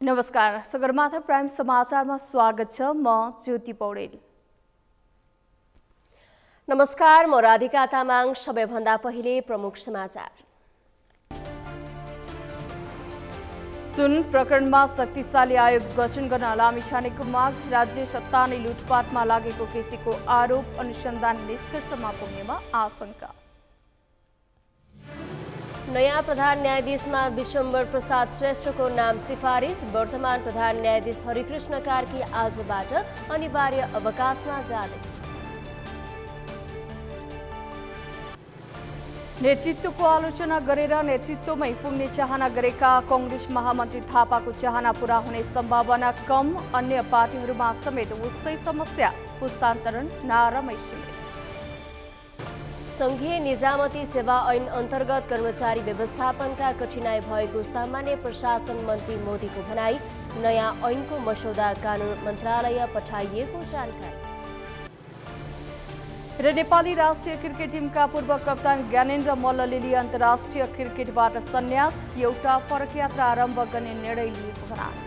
नमस्कार, सगरमाथा प्राइम समाचारमा स्वागत छ। म ज्योति पौडेल। नमस्कार, म राधिका तामाङ। सबैभन्दा पहिले प्रमुख समाचार। सुन प्रकरणमा शक्तिशाली आयोग गठन गर्न लामिछानेको माग। राज्य सत्ता नै लुटपाटमा लागेको केसीको आरोप। अनुसन्धान निष्कर्षमा पुग्नेमा आशंका। नयाँ प्रधान न्यायाधीशमा विश्वम्भर प्रसाद श्रेष्ठको नाम सिफारिस। वर्तमान प्रधान न्यायाधीश हरिकृष्ण कार्की आजबाट अनिवार्य अवकाशमा जाने। नेतृत्वको आलोचना गरेर नेतृत्वमै पुग्ने चाहना गरेका कांग्रेस महामन्त्री थापाको चाहना पूरा हुने सम्भावना कम। अन्य पार्टीहरूमा समेत उस्तै समस्या। पुस्तान्तरण नारामै सीमित। संघीय निजामती सेवा ऐन अन्तर्गत कर्मचारी व्यवस्थापनका कठिनाई भएको सामान्य प्रशासन मन्त्री मोदीको भनाई। नयाँ ऐनको मसौदा कानून मन्त्रालय पठाइएको जानकारी। र नेपाली राष्ट्रिय क्रिकेट टिमका पूर्व कप्तान ज्ञानेन्द्र मल्लले लिए अन्तर्राष्ट्रिय क्रिकेटबाट सन्यास। एउटा फरक यात्रा आरम्भ गर्ने निर्णय लिएको भनाई।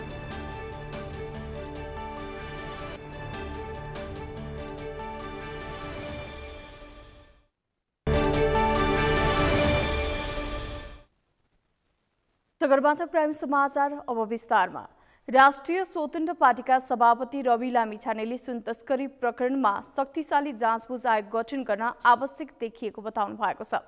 सगरमाथा प्राइम समाचार अब विस्तारमा। राष्ट्रिय स्वतन्त्र पार्टीका सभापति रवि लामिछानेले सुन तस्करी प्रकरणमा शक्तिशाली जाँचबुझ आयोग गठन गर्न आवश्यक देखिएको बताउनु भएको छ।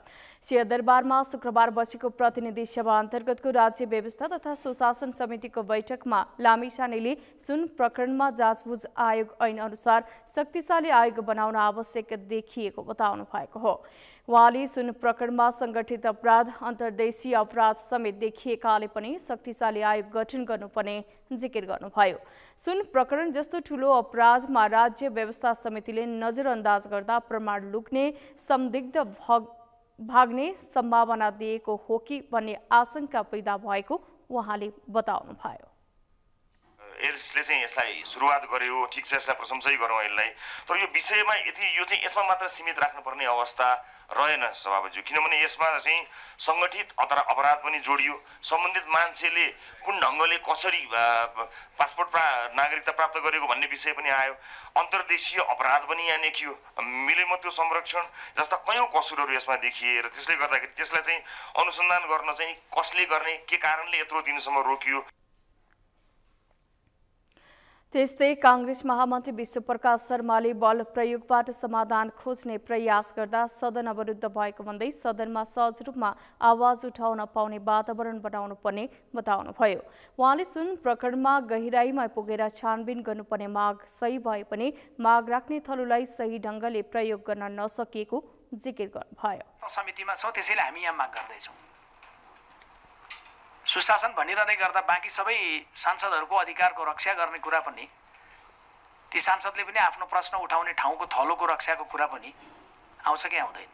सिंहदरबारमा शुक्रबार बसेको प्रतिनिधि सभा अन्तर्गतको राज्य व्यवस्था तथा सुशासन समितिको बैठकमा लामिछानेले सुन प्रकरणमा जाँचबुझ आयोग ऐन अनुसार शक्तिशाली आयोग बनाउन आवश्यक देखिएको बताउनु भएको हो। उहाँले सुन प्रकरणमा संगठित अपराध, अन्तर्देशीय अपराध समेत देखिएकाले पनि शक्तिशाली आयोग गठन गर्नुपर्ने जिकिर गर्नुभयो। सुन प्रकरण जस्तो ठूलो अपराधमा राज्य व्यवस्था समितिले नजरअन्दाज गर्दा प्रमाण लुक्ने, संदिग्ध भाग्ने सम्भावना दिएको हो कि भन्ने आशंका पैदा भएको उहाँले बताउनुभयो। यसले चाहिँ यसलाई सुरुवात गर्यो, ठिक छ, यसलाई प्रशंसै गरौँ यसलाई। तर यो विषयमा यदि यो चाहिँ यसमा मात्र सीमित राख्नुपर्ने अवस्था रहेन सभापतिज्यू, किनभने यसमा चाहिँ सङ्गठित अपराध पनि जोडियो। सम्बन्धित मान्छेले कुन ढङ्गले कसरी पासपोर्ट नागरिकता प्राप्त गरेको भन्ने विषय पनि आयो। अन्तर्देशीय अपराध पनि यहाँ लेखियो। मिलेमत्व संरक्षण जस्ता कयौँ कसुरहरू यसमा देखिए र त्यसले गर्दाखेरि त्यसलाई चाहिँ अनुसन्धान गर्न चाहिँ कसले गर्ने, के कारणले यत्रो दिनसम्म रोकियो। त्यस्तै कांग्रेस महामन्त्री विश्वप्रकाश शर्माले बल प्रयोगबाट समाधान खोज्ने प्रयास गर्दा सदन अवरुद्ध भएको भन्दै सदनमा सहज रूपमा आवाज उठाउन पाउने वातावरण बनाउनु पर्ने बताउनुभयो। उहाँले सुन प्रकरणमा गहिराईमा पुगेर छानबिन गर्नुपर्ने माग सही भए पनि माग राख्ने थलोलाई सही ढङ्गले प्रयोग गर्न नसकिएको जिकिर गर्नुभयो। समितिमा छौं, त्यसैले हामी यहाँ माग गर्दैछौँ। सुशासन भनिरहँदै गर्दा बाँकी सबै सांसदहरूको अधिकारको रक्षा गर्ने कुरा पनि, ती सांसदले पनि आफ्नो प्रश्न उठाउने ठाउँको थलोको रक्षाको कुरा पनि आउँछ कि आउँदैन?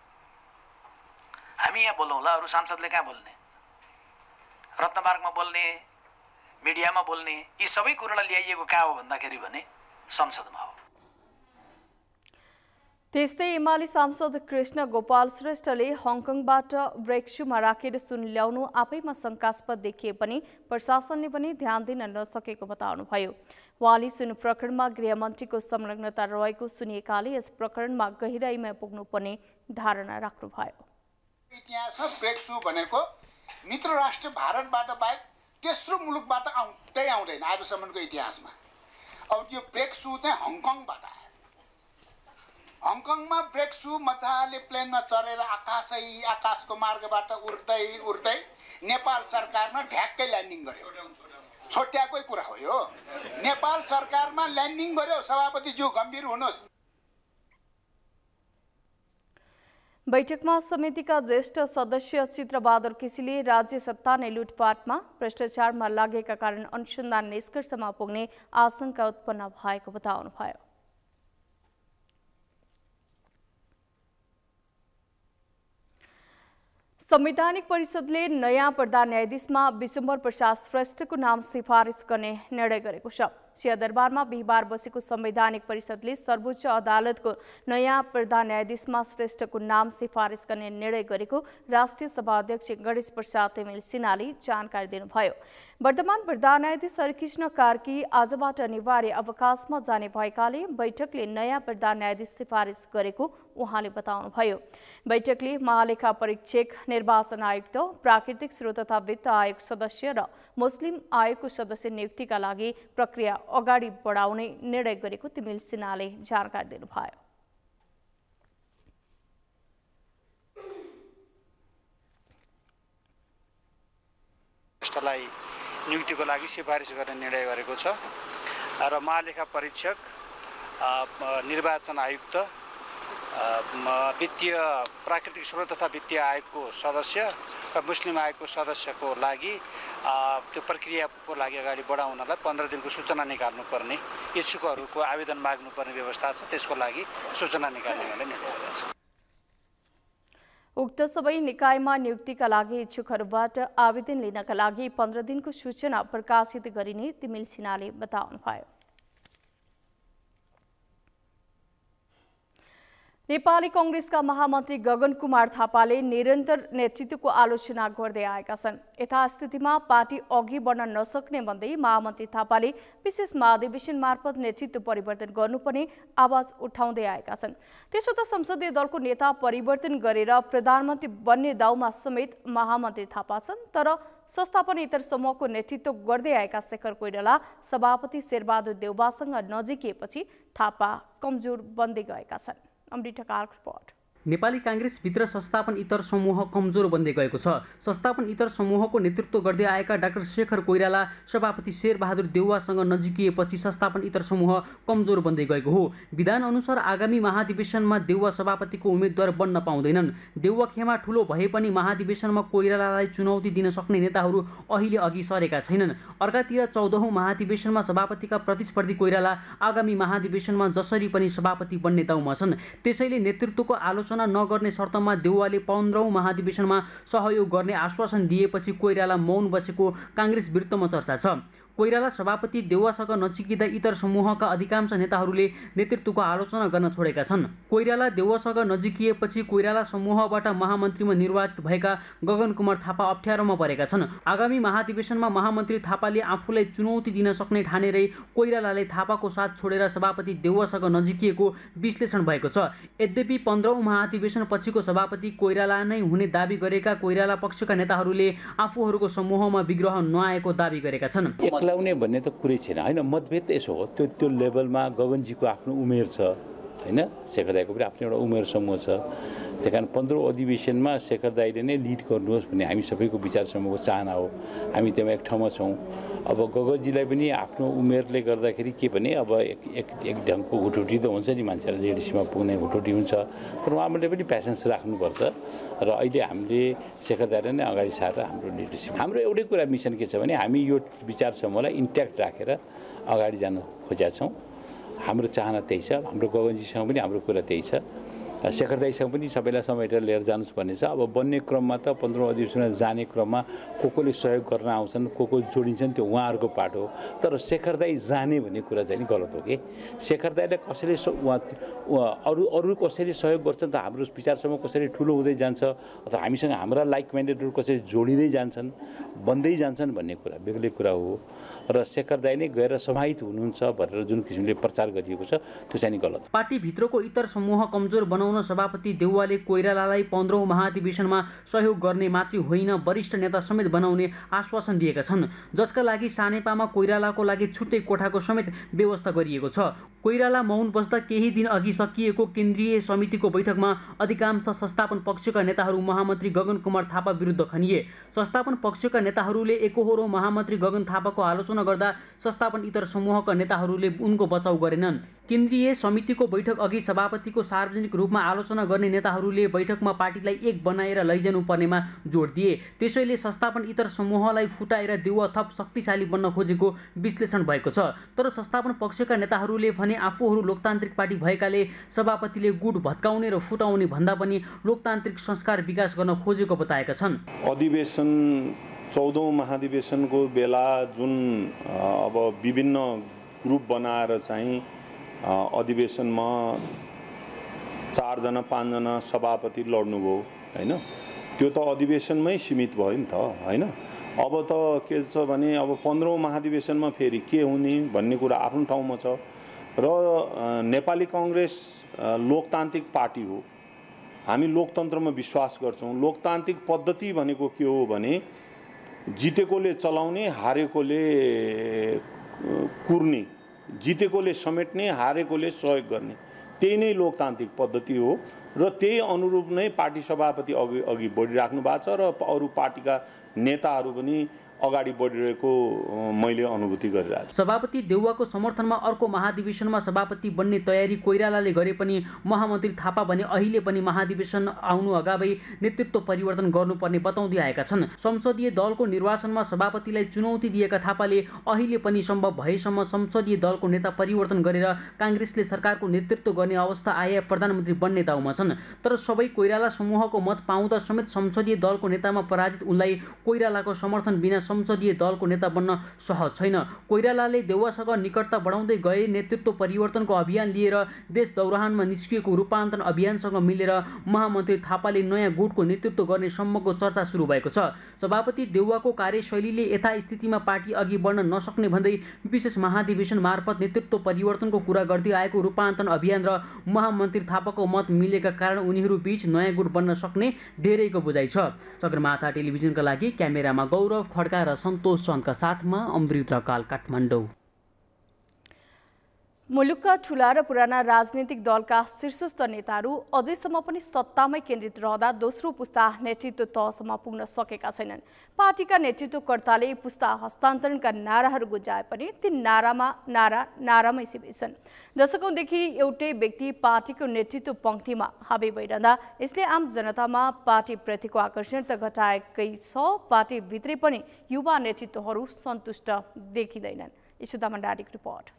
हामी यहाँ बोलौँला, अरू सांसदले कहाँ बोल्ने? रत्नमार्गमा बोल्ने, मिडियामा बोल्ने, यी सबै कुरालाई ल्याइएको कहाँ हो भन्दाखेरि भने संसदमा हो। त्यस्तै एमाले सांसद कृष्ण गोपाल श्रेष्ठले हङकङबाट ब्रेक्सुमा राखेर सुन ल्याउनु आफैमा शङ्कास्पद देखिए पनि प्रशासनले पनि ध्यान दिन नसकेको बताउनुभयो। उहाँले सुन प्रकरणमा गृहमन्त्रीको संलग्नता रहेको सुनिएकाले यस प्रकरणमा गहिराईमा पुग्नुपर्ने धारणा राख्नुभयो। इतिहासमा ब्रेक्सु भनेको मित्र राष्ट्र भारतबाट बाहेक तेस्रो मुलुकबाट आउँदैन आजसम्मको इतिहासमा। अब यो ब्रेक्सु चाहिँ हङकङबाट आयो। हङकङमा ब्रेक्सु मजाले प्लेनमा चढेर आकाशको मार्गबाट उड्दै उड्दै नेपाल सरकारमा ढ्याक्कै ल्यान्डिङ गर्यो। छोट्याएकै कुरा हो यो। नेपाल सरकारमा ल्यान्डिङ गर्यो। सभापतिज्यू गम्भीर हुनुहोस्। बैठकमा समितिका ज्येष्ठ सदस्य चित्रबहादुर केसीले राज्य सत्ता नै लुटपाटमा भ्रष्टाचारमा लागेका कारण अनुसन्धान निष्कर्षमा पुग्ने आशंका उत्पन्न भएको बताउनुभयो। संवैधानिक परिषदले नयाँ प्रधान न्यायाधीशमा विश्वम्भर प्रसाद श्रेष्ठको नाम सिफारिस गर्ने निर्णय गरेको छ। सिंहदरबारमा बिहिबार बसेको संवैधानिक परिषदले सर्वोच्च अदालतको नयाँ प्रधान न्यायाधीशमा श्रेष्ठको नाम सिफारिस गर्ने निर्णय गरेको राष्ट्रिय सभा अध्यक्ष गणेश प्रसाद तिमिल सिन्हाले जानकारी दिनुभयो। वर्तमान प्रधान न्यायाधीश हरिकृष्ण कार्की आजबाट अनिवार्य अवकाशमा जाने भएकाले बैठकले नयाँ प्रधान न्यायाधीश सिफारिस गरेको उहाँले बताउनुभयो। बैठकले महालेखा परीक्षक, निर्वाचन आयुक्त, प्राकृतिक स्रोत तथा वित्त आयोग सदस्य र मुस्लिम आयोगको सदस्य नियुक्तिका लागि प्रक्रिया अगाडि बढाउने निर्णय गरेको तिमिल सिन्हाले जानकारी दिनुभयो। नियुक्तिको लागि सिफारिस गर्ने निर्णय गरेको छ र महालेखा परीक्षक, निर्वाचन आयुक्त, वित्तीय प्राकृतिक स्रोत तथा वित्तीय आयोगको सदस्य र मुस्लिम आयोगको सदस्यको लागि त्यो प्रक्रियाको लागि अगाडि बढाउनलाई 15 दिनको सूचना निकाल्नुपर्ने, इच्छुकहरूको आवेदन माग्नुपर्ने व्यवस्था छ। त्यसको लागि सूचना निकाल्ने निर्णय गरेको छ। उक्त सबै निकायमा नियुक्तिका लागि इच्छुकहरूबाट आवेदन लिनका लागि 15 दिनको सूचना प्रकाशित गरिने तिमिल सिन्हाले बताउनुभयो। नेपाली कांग्रेसका महामन्त्री गगन कुमार थापाले निरन्तर नेतृत्वको आलोचना गर्दै आएका छन्। यथास्थितिमा पार्टी अघि बढ्न नसक्ने भन्दै महामन्त्री थापाले विशेष महाधिवेशन मार्फत नेतृत्व परिवर्तन गर्नुपर्ने आवाज उठाउँदै आएका छन्। त्यसो त संसदीय दलको नेता परिवर्तन गरेर प्रधानमन्त्री बन्ने दाउमा समेत महामन्त्री थापा छन्। तर संस्थापनेतर समूहको नेतृत्व गर्दै आएका शेखर कोइराला सभापति शेरबहादुर देउवासँग नजिकिएपछि थापा कमजोर बन्दै गएका छन्। रिपोर्ट। नेपाली कांग्रेसभित्र संस्थापन इतर समूह कमजोर बन्दै गएको छ। संस्थापन इतर समूहको नेतृत्व गर्दै आएका डाक्टर शेखर कोइराला सभापति शेरबहादुर देउवासँग नजिकिएपछि संस्थापन इतर समूह कमजोर बन्दै गएको हो। विधान अनुसार आगामी महाधिवेशनमा देउवा सभापतिको उम्मेद्वार बन्न पाउँदैनन्। देउवा खेमा ठूलो भए पनि महाधिवेशनमा कोइरालालाई चुनौती दिन सक्ने नेताहरू अहिले अघि सरेका छैनन्। अर्कातिर 14औं महाधिवेशनमा सभापतिका प्रतिस्पर्धी कोइराला आगामी महाधिवेशनमा जसरी पनि सभापति बन्ने दाउमा छन्। त्यसैले नेतृत्वको आलोचना नगर्ने शर्तमा देउवाले 15औं महाधिवेशनमा सहयोग गर्ने आश्वासन दिएपछि कोइराला मौन बसेको कांग्रेस वृत्तमा चर्चा छ। कोइराला सभापति देउवासँग नजिकिँदा इतर समूहका अधिकांश नेताहरूले नेतृत्वको आलोचना गर्न छोडेका छन्। कोइराला देउवासँग नजिकिएपछि कोइराला समूहबाट महामन्त्रीमा निर्वाचित भएका गगन कुमार थापा अप्ठ्यारोमा परेका छन्। आगामी महाधिवेशनमा महामन्त्री थापाले आफूलाई चुनौती दिन सक्ने ठानेरै कोइरालाले थापाको साथ छोडेर सभापति देउवासँग नजिकिएको विश्लेषण भएको छ। यद्यपि 15औं महाधिवेशन पछिको सभापति कोइराला नै हुने दाबी गरेका कोइराला पक्षका नेताहरूले आफूहरूको समूहमा विग्रह नआएको दाबी गरेका छन्। लाउने भन्ने त कुरै छैन हैन। मतभेद त यसो हो, त्यो लेभलमा गगनजीको आफ्नो उमेर छ हैन, शेखर दाइको पनि आफ्नो एउटा उमेर समूह छ। त्यही कारण 15औं अधिवेशनमा शेखर दाइले नै लिड गर्नुहोस् भन्ने हामी सबैको विचार समूहको चाहना हो। हामी त्यहाँ एक ठाउँमा छौँ। अब गगनजीलाई पनि आफ्नो उमेरले गर्दाखेरि के भने अब एक ढङ्गको हुटुटी त हुन्छ नि, मान्छेलाई लिडरसिपमा पुग्ने हुटुटी हुन्छ, तर उहाँले पनि प्यासेन्स राख्नुपर्छ। र अहिले हामीले शेखर दाइलाई नै अगाडि सारेर हाम्रो लिडरसिप, हाम्रो एउटै कुरा मिसन के छ भने हामी यो विचार समूहलाई इन्ट्याक्ट राखेर अगाडि जान खोजेका छौँ। हाम्रो चाहना त्यही छ। हाम्रो गगनजीसँग पनि हाम्रो कुरा त्यही छ। शेखर दाइसँग पनि सबैलाई समेटेर लिएर जानुहोस् भन्ने छ। अब बन्ने क्रममा त 15औं अधिवेशनमा जाने क्रममा कोले सहयोग गर्न आउँछन्, को जोडिन्छन्, त्यो उहाँहरूको पाठ हो। तर शेखर दाइ जाने भन्ने कुरा चाहिँ नि गलत हो कि। शेखर दाइले कसैले अरू कसैले सहयोग गर्छन् त हाम्रो विचारसम्म कसरी ठुलो हुँदै जान्छ, अथवा हामीसँग हाम्रा लाइक माइन्डेडहरू कसरी जोडिँदै जान्छन्, बन्दै जान्छन् भन्ने कुरा बेग्लै कुरा हो। र शेखर दाइ नै गएर समाहित हुनुहुन्छ भनेर जुन किसिमले प्रचार गरिएको छ त्यो चाहिँ नि गलत। पार्टीभित्रको इतर समूह कमजोर बनाउन सभापति देउवाले कोइरालालाई 15औं महाधिवेशनमा सहयोग गर्ने मात्रै होइन, वरिष्ठ नेता समेत बनाउने आश्वासन दिएका छन्, जसका लागि सानेपामा कोइरालाको लागि छुट्टै कोठाको समेत व्यवस्था गरिएको छ। कोइराला मौन बस्दा केही दिन अघि सकिएको केन्द्रीय समितिको बैठकमा अधिकांश संस्थापन पक्षका नेताहरू महामन्त्री गगन कुमार थापा विरुद्ध खनिए। संस्थापन पक्षका नेताहरूले एकोहोरो महामन्त्री गगन थापाको आलोचना गर्दा संस्थापन इतर समूहका नेताहरूले उनको बचाउ गरेनन्। केन्द्रीय समितिको बैठक अघि सभापतिको सार्वजनिक रूपमा आलोचना गर्ने नेताहरूले बैठकमा पार्टीलाई एक बनाएर लैजानु पर्नेमा जोड दिए। त्यसैले संस्थापन इतर समूहलाई फुटाएर देउवा थप शक्तिशाली बन्न खोजेको विश्लेषण भएको छ। तर संस्थापन पक्षका नेताहरूले भने आफूहरू लोकतान्त्रिक पार्टी भएकाले सभापतिले गुट भत्काउने र फुटाउने भन्दा पनि लोकतान्त्रिक संस्कार विकास गर्न खोजेको बताएका छन्। अधिवेशन 14औं महाधिवेशनको बेला जुन अब विभिन्न ग्रुप बनाएर चाहिँ अधिवेशनमा 4 जना 5 जना सभापति लड्नुभयो हैन। त्यो त अधिवेशनमै सीमित भयो नि त हैन। अब त के छ भने अब 15औं महाधिवेशनमा फेरि के हुने भन्ने कुरा आफ्नो ठाउँमा छ र नेपाली कांग्रेस लोकतान्त्रिक पार्टी हो। हामी लोकतन्त्रमा विश्वास गर्छौं। लोकतान्त्रिक पद्धति भनेको के हो भने जितेकोले चलाउने, हारेकोले कुर्ने, जितेकोले समेट्ने, हारेकोले सहयोग गर्ने, त्यही नै लोकतान्त्रिक पद्धति हो र त्यही अनुरूप नै पार्टी सभापति अघि बढिराख्नु भएको छ र अरू पार्टीका नेताहरू पनि अगाडि बढिरहेको मैले अनुभूति गरिरहेको छु। सभापति देउवाको समर्थनमा अर्को महाधिवेशनमा सभापति बन्ने तयारी कोइरालाले गरे पनि महामन्त्री थापा भने अहिले पनि महाधिवेशन आउनु अगावै नेतृत्व परिवर्तन गर्नुपर्ने बताउँदै आएका छन्। संसदीय दलको निर्वाचनमा सभापतिलाई चुनौती दिएका थापाले अहिले पनि सम्भव भएसम्म संसदीय दलको नेता परिवर्तन गरेर कांग्रेसले सरकारको नेतृत्व गर्ने अवस्था आए प्रधानमन्त्री बन्ने दाउमा छन्। तर सबै कोइराला समूहको मत पाउँदा समेत संसदीय दलको नेतामा पराजित उनलाई कोइरालाको समर्थन बिना संसदीय दलको नेता बन्न सहज छैन। कोइरालाले देउवासँग निकटता बढाउँदै गए नेतृत्व परिवर्तनको अभियान लिएर देश दौरानमा निस्किएको रूपान्तरण अभियानसँग मिलेर महामन्त्री थापाले नयाँ गुटको नेतृत्व गर्ने सम्मको चर्चा सुरु भएको छ। सभापति देउवाको कार्यशैलीले यथास्थितिमा पार्टी अघि बढ्न नसक्ने भन्दै विशेष महाधिवेशन मार्फत नेतृत्व परिवर्तनको कुरा गर्दै आएको रूपान्तरण अभियान र महामन्त्री थापाको मत मिलेका कारण उनीहरू बीच नयाँ गुट बन्न सक्ने धेरैको बुझाइ छ। सगरमाथा टेलिभिजनका लागि क्यामेरामा गौरव खड्का र सन्तोष चन्दका साथमा अमृत रकाल, काठमाडौँ। मुलुकका ठूला र पुराना राजनीतिक दलका शीर्षस्थ नेताहरू अझैसम्म पनि सत्तामै केन्द्रित रहँदा दोस्रो पुस्ता नेतृत्व तहसम्म पुग्न सकेका छैनन्। पार्टीका नेतृत्वकर्ताले पुस्ता हस्तान्तरणका नाराहरू गुन्जाए पनि ती नारामै सीमित छन्। दशकौंदेखि एउटै व्यक्ति पार्टीको नेतृत्व पंक्तिमा हावी भइरहँदा यसले आम जनतामा पार्टीप्रतिको आकर्षण त घटाएकै छ, पार्टीभित्रै पनि युवा नेतृत्वहरू सन्तुष्ट देखिँदैनन्। यशोदा भण्डारीको रिपोर्ट।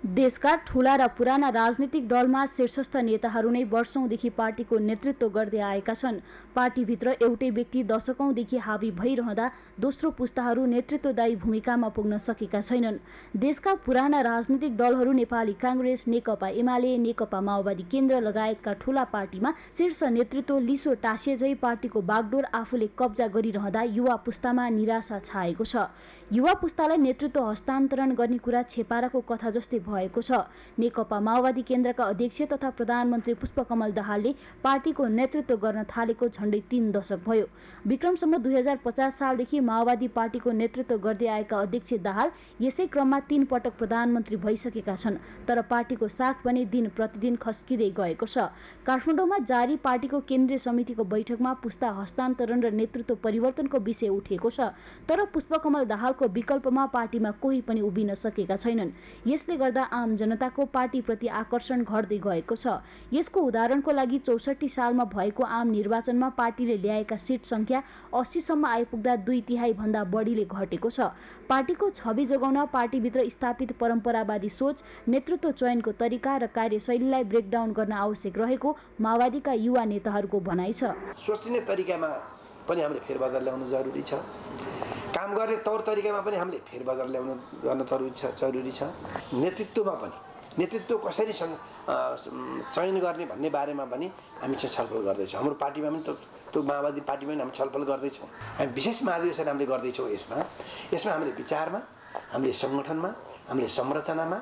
देशका ठूला र पुराना राजनीतिक दलमा शीर्षस्थ नेताहरू नै वर्षौंदेखि पार्टीको नेतृत्व गर्दै आएका छन्। पार्टीभित्र एउटै व्यक्ति दशकौंदेखि हावी भइरहँदा दोस्रो पुस्ताहरू नेतृत्वदायी भूमिकामा पुग्न सकेका छैनन्। देशका पुराना राजनीतिक दलहरू नेपाली कांग्रेस, नेकपा एमाले, नेकपा माओवादी केन्द्र लगायतका ठूला पार्टीमा शीर्ष नेतृत्व लिसो टाँसिएझै पार्टीको बागडोर आफूले कब्जा गरिरहँदा युवा पुस्तामा निराशा छाएको छ। युवा पुस्तालाई नेतृत्व हस्तान्तरण गर्ने कुरा छेपाराको कथा जस्तै भएको छ। नेकपा माओवादी केन्द्रका अध्यक्ष तथा प्रधानमन्त्री पुष्पकमल दाहालले पार्टीको नेतृत्व गर्न थालेको झण्डै 3 दशक भयो। विक्रमसम्म 2050 सालदेखि माओवादी पार्टीको नेतृत्व गर्दै आएका अध्यक्ष दाहाल यसै क्रममा 3 पटक प्रधानमन्त्री भइसकेका छन्। तर पार्टीको साख भने दिन प्रतिदिन खस्किँदै गएको छ। काठमाडौँमा जारी पार्टीको केन्द्रीय समितिको बैठकमा पुस्ता हस्तान्तरण र नेतृत्व परिवर्तनको विषय उठेको छ। तर पुष्पकमल दाहालको विकल्पमा पार्टीमा कोही पनि उभिन सकेका छैनन्। यसले गर्दा आम जनताको पार्टीप्रति आकर्षण घट्दै गएको छ। यसको उदाहरणको लागि 64 सालमा भएको आम निर्वाचनमा पार्टीले ल्याएका सिट संख्या 80 सम्म आइपुग्दा 2/3 भन्दा बढीले घटेको छ। पार्टीको छवि जोगाउन पार्टीभित्र स्थापित परम्परावादी सोच, नेतृत्व चयनको तरिका र कार्यशैलीलाई ब्रेकडाउन गर्न आवश्यक रहेको माओवादीका युवा नेताहरूको भनाइ छ। सोच्ने तरिकामा पनि हामीले फेरबदल ल्याउनु जरुरी छ। काम गर्ने तौर तरिकामा पनि हामीले फेरबदल गर्न जरुरी छ। नेतृत्वमा पनि नेतृत्व कसरी चयन गर्ने भन्ने बारेमा पनि हामी चाहिँ छलफल गर्दैछौँ। हाम्रो पार्टीमा पनि त्यो माओवादी पार्टीमा पनि हामी छलफल गर्दैछौँ। हामी विशेष महाधिवेशन हामीले गर्दैछौँ। यसमा हामीले विचारमा, हामीले सङ्गठनमा, हामीले संरचनामा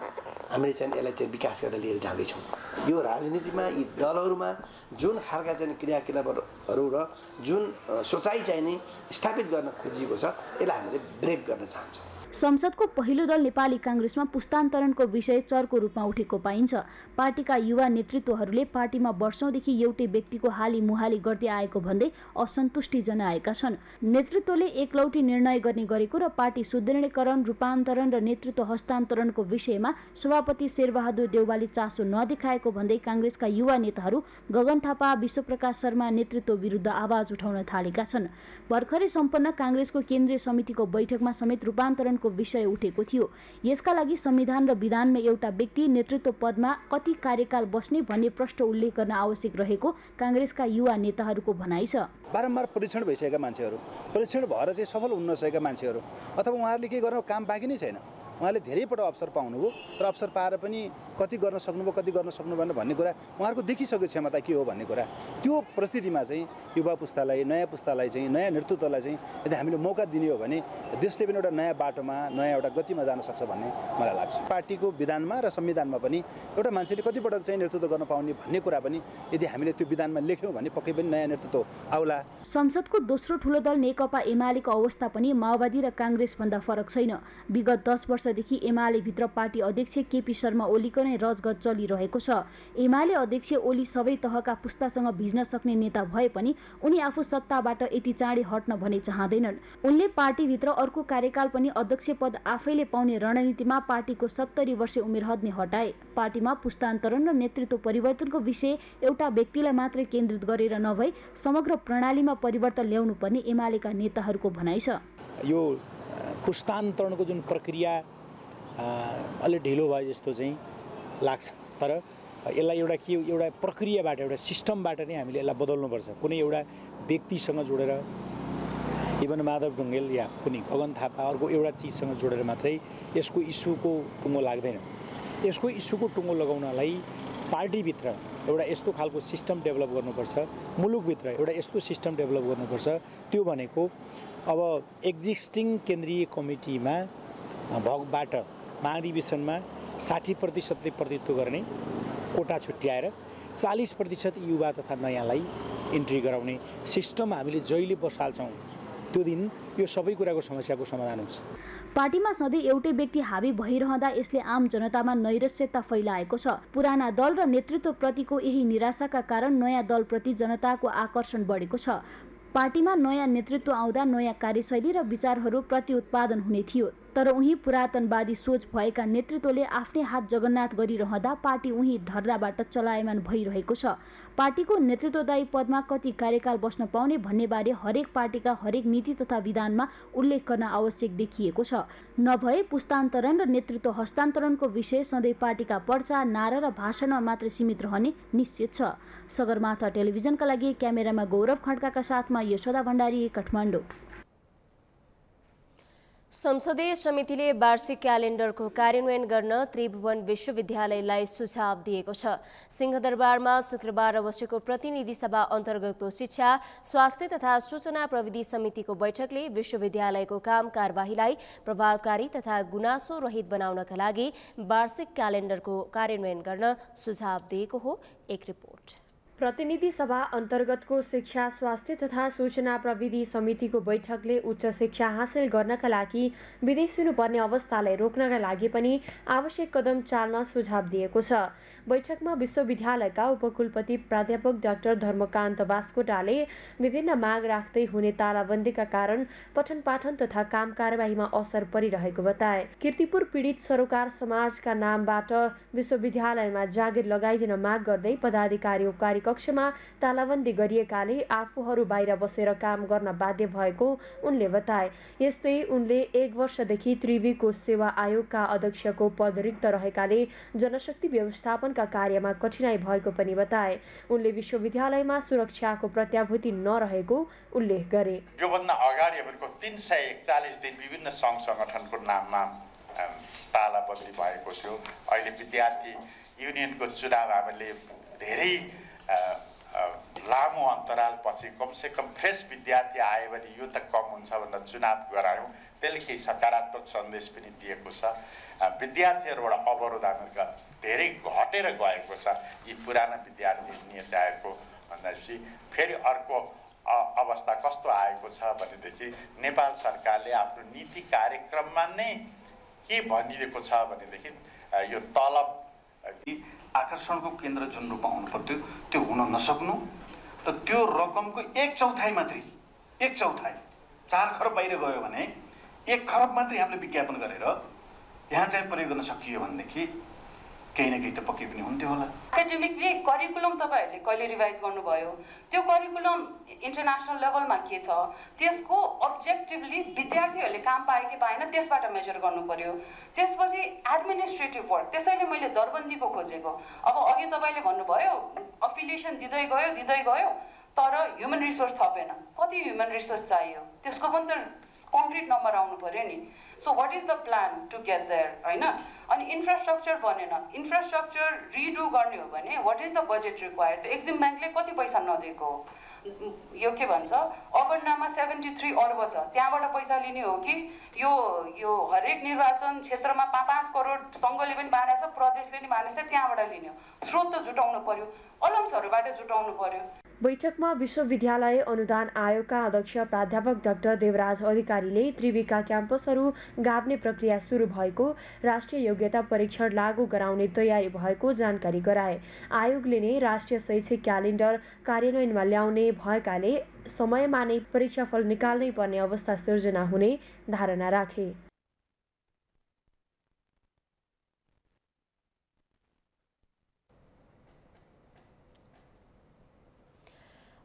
हामीले चाहिँ यसलाई चाहिँ विकास गरेर लिएर जाँदैछौँ। यो राजनीतिमा यी दलहरूमा जुन खालका चाहिँ क्रियाकलापहरू र जुन सोचाइ चाहिँ नि स्थापित गर्न खोजिएको छ यसलाई हामीले ब्रेक गर्न चाहन्छौँ। संसदको पहिलो दल नेपाली कांग्रेसमा पुस्तान्तरणको विषय चर्को रूपमा उठेको पाइन्छ। पार्टीका युवा नेतृत्वहरूले पार्टीमा वर्षौंदेखि एउटै व्यक्तिको हाली मुहाली गर्दै आएको भन्दै असन्तुष्टि जनाएका छन्। नेतृत्वले एकलौटी निर्णय गर्ने गरेको र पार्टी सुदृढीकरण, रूपान्तरण र नेतृत्व हस्तान्तरणको विषयमा सभापति शेरबहादुर देउवाले चासो नदेखाएको भन्दै कांग्रेसका युवा नेताहरू गगन थापा, विश्वप्रकाश शर्मा नेतृत्व विरुद्ध आवाज उठाउन थालेका छन्। भर्खरै सम्पन्न कांग्रेसको केन्द्रीय समितिको बैठकमा समेत रूपान्तरण विषय उठेको थियो। यसका लागि संविधान र विधानमा एउटा व्यक्ति नेतृत्व पदमा कति कार्यकाल बस्ने भन्ने प्रश्न उल्लेख गर्न आवश्यक रहेको कांग्रेसका युवा नेताहरूको भनाइ छ। बारम्बार परीक्षण भइसकेका मान्छेहरू, परीक्षण भएर चाहिँ सफल हुन नसकेका मान्छेहरू अथवा उहाँहरूले के गर्न काम बाँकी नै छैन, उहाँले धेरैपल्ट अवसर पाउनुभयो, तर अवसर पाएर पनि कति गर्न सक्नुभयो कति गर्न सक्नु भएन भन्ने कुरा उहाँहरूको देखिसकेको क्षमता के हो भन्ने कुरा। त्यो परिस्थितिमा चाहिँ युवा पुस्तालाई, नयाँ पुस्तालाई चाहिँ, नयाँ नेतृत्वलाई चाहिँ यदि हामीले मौका दिने हो भने देशले पनि एउटा नयाँ बाटोमा, नयाँ एउटा गतिमा जान सक्छ भन्ने मलाई लाग्छ। पार्टीको विधानमा र संविधानमा पनि एउटा मान्छेले कतिपटक चाहिँ नेतृत्व गर्न पाउने भन्ने कुरा पनि यदि हामीले त्यो विधानमा लेख्यौँ भने पक्कै पनि नयाँ नेतृत्व आउला। संसदको दोस्रो ठुलो दल नेकपा एमालेको अवस्था पनि माओवादी र काङ्ग्रेसभन्दा फरक छैन। विगत 10 वर्षदेखि एमाले भित्र पार्टी अध्यक्ष केपी शर्मा ओलीको नै रजगज चलिरहेको छ। एमाले अध्यक्ष ओली सबै तहका पुस्तासँग भिज्न सक्ने नेता भए पनि उनी आफू सत्ताबाट यति चाँडै हट्न भने चाहँदैनन्। उनले पार्टीभित्र अर्को कार्यकाल पनि अध्यक्ष पद आफैले पाउने रणनीतिमा पार्टीको 70 वर्षे उमेर हद्ने हटाए। पार्टीमा पुस्तान्तरण र नेतृत्व परिवर्तनको विषय एउटा व्यक्तिलाई मात्रै केन्द्रित गरेर नभई समग्र प्रणालीमा परिवर्तन ल्याउनु पर्ने एमालेका नेताहरूको भनाइ छ। यो पुस्तान्तरणको जुन प्रक्रिया अलि ढिलो भए जस्तो चाहिँ लाग्छ, तर यसलाई एउटा प्रक्रियाबाट, एउटा सिस्टमबाट नै हामीले यसलाई बदल्नुपर्छ। कुनै एउटा व्यक्तिसँग जोडेर, इभन माधव ढुङ्गेल या कुनै गगन थापा अर्को एउटा चिजसँग जोडेर मात्रै यसको इस्युको टुङ्गो लाग्दैन। यसको इस्युको टुङ्गो लगाउनलाई पार्टीभित्र एउटा यस्तो खालको सिस्टम डेभलप गर्नुपर्छ, मुलुकभित्र एउटा यस्तो सिस्टम डेभलप गर्नुपर्छ। त्यो भनेको अब एक्जिस्टिङ केन्द्रीय कमिटीमा भगबाट महाधिवेशनमा 60% प्रतिनिधित्व गर्ने कोटा छुट्याएर 40% युवा तथा नयाँलाई इन्ट्री गराउने सिस्टम हामीले जहिले बसाल्छौँ त्यो दिन यो सबै कुराको समस्याको समाधान हुन्छ। पार्टीमा सधैँ एउटै व्यक्ति हावी भइरहँदा यसले आम जनतामा नैराश्यता फैलाएको छ। पुराना दल र नेतृत्वप्रतिको यही निराशाका कारण नयाँ दलप्रति जनताको आकर्षण बढेको छ। पार्टीमा नयाँ नेतृत्व आउँदा नयाँ कार्यशैली र विचारहरू प्रति उत्पादन हुने थियो, तर उही पुरातनवादी सोच भएका नेतृत्वले आफ्नै हात जगन्नाथ गरिरहँदा पार्टी उही ढर्राबाट चलायमान भइरहेको छ। पार्टीको नेतृत्वदायी पदमा कति कार्यकाल बस्न पाउने भन्नेबारे हरेक पार्टीका हरेक नीति तथा विधानमा उल्लेख गर्न आवश्यक देखिएको छ। नभए पुस्तान्तरण र नेतृत्व हस्तान्तरणको विषय सधैँ पार्टीका पर्चा, नारा र भाषणमा मात्र सीमित रहने निश्चित छ। सगरमाथा टेलिभिजनका लागि क्यामेरामा गौरव खड्काका साथमा यशोदा भण्डारी, काठमाडौँ। संसदीय समितिले वार्षिक क्यालेन्डरको कार्यान्वयन गर्न त्रिभुवन विश्वविद्यालयलाई सुझाव दिएको छ। सिंहदरबारमा शुक्रबार बसेको प्रतिनिधि सभा अन्तर्गतको शिक्षा, स्वास्थ्य तथा सूचना प्रविधि समितिको बैठकले विश्वविद्यालयको काम कारबाहीलाई प्रभावकारी तथा गुनासो रहित बनाउनका लागि वार्षिक क्यालेन्डरको कार्यान्वयन गर्न सुझाव दिएको हो। एक रिपोर्ट। प्रतिनिधि सभा अन्तर्गतको शिक्षा, स्वास्थ्य तथा सूचना प्रविधि समितिको बैठकले उच्च शिक्षा हासिल गर्नका लागि विदेश हुनुपर्ने अवस्थालाई रोक्नका लागि पनि आवश्यक कदम चाल्न सुझाव दिएको छ। बैठकमा विश्वविद्यालयका उपकुलपति प्राध्यापक डाक्टर धर्मकान्त बास्कोटाले विभिन्न माग राख्दै हुने तालाबन्दीका कारण पठन पाठन तथा काम कारबाहीमा असर परिरहेको बताए। कीर्तिपुर पीडित सरोकार समाजका नामबाट विश्वविद्यालयमा जागिर लगाइदिन माग गर्दै पदाधिकारी कक्षमा तालाबन्दी गरिएकाले आफूहरू बाहिर बसेर काम गर्न बाध्य भएको उनले बताए। यस्तै उनले 1 वर्षदेखि त्रिवीको सेवा आयोगका अध्यक्षको पद रिक्त रहेकाले जनशक्ति व्यवस्थापनका कार्यमा कठिनाई भएको पनि बताए। उनले विश्वविद्यालयमा सुरक्षाको प्रत्याभूति नरहेको उल्लेख गरे। योभन्दा अगाडि भनेको 341 दिन विभिन्न सङ्घ सङ्गठनको नाममा तालाबन्दी भएको थियो। अहिले विद्यार्थी युनियनको चुनाव हामीले धेरै लामो अन्तरालपछि कमसेकम फ्रेस विद्यार्थी आयो भने यो त कम हुन्छ भनेर चुनाव गरायौँ। त्यसले केही सकारात्मक सन्देश पनि दिएको छ। विद्यार्थीहरूबाट अवरोध हामीहरूका धेरै घटेर गएको छ। यी पुराना विद्यार्थी नियताएको भन्दाखेरि फेरि अर्को अवस्था कस्तो आएको छ भनेदेखि नेपाल सरकारले आफ्नो नीति कार्यक्रममा नै के भनिदिएको छ भनेदेखि यो तलब आकर्षणको केन्द्र जुन रूपमा हुनु पर्थ्यो त्यो हुन नसक्नु र त्यो रकमको 1/4 मात्रै 1/4 4 खरब बाहिर गयो भने 1 खरब मात्रै हामीले विज्ञापन गरेर यहाँ चाहिँ प्रयोग गर्न सकियो भनेदेखि केही न केही त पक्कै पनि हुन्थ्यो होला। एकाडेमिकली करिकुलम तपाईहरुले कहिले रिभाइज गर्नुभयो? त्यो करिकुलम इन्टरनेशनल लेभलमा के छ? त्यसको अब्जेक्टिभली विद्यार्थीहरूले काम पाए कि पाएन त्यसबाट मेजर गर्नु पर्यो। त्यसपछि एडमिनिस्ट्रेटिभ वर्क, त्यसैले मैले दरबन्दीको खोजेको। अब अघि तपाईले भन्नुभयो अफिलिएसन दिँदै गयो तर ह्युमन रिसोर्स थपेन। कति ह्युमन रिसोर्स चाहियो त्यसको पनि त कन्क्रिट नम्बर आउनु पर्यो नि। So what is the plan to get there हैन अनि इन्फ्रास्ट्रक्चर बनेन इन्फ्रास्ट्रक्चर रिडु गर्ने हो भने what is the budget required त एक्जिम ब्याङ्कले कति पैसा नदिएको यो के भन्छ अगन्नामा 73 अर्ब छ त्यहाँबाट पैसा लिने हो कि यो हरेक निर्वाचन क्षेत्रमा 5 करोड सङ्घले पनि बाँडेछ प्रदेशले पनि बाँडेछ त्यहाँबाट लिने हो स्रोत त जुटाउनु पर्यो अलम्सहरूबाट जुटाउनु पर्यो। बैठकमा विश्वविद्यालय अनुदान आयोगका अध्यक्ष प्राध्यापक डाक्टर देवराज अधिकारीले त्रिविका क्याम्पसहरू गाभ्ने प्रक्रिया सुरु भएको राष्ट्रिय योग्यता परीक्षण लागू गराउने तयारी भएको जानकारी गराए। आयोगले नै राष्ट्रिय शैक्षिक क्यालेन्डर कार्यान्वयनमा ल्याउने भएकाले समयमा नै परीक्षाफल निकाल्नै पर्ने अवस्था सिर्जना हुने धारणा राखे।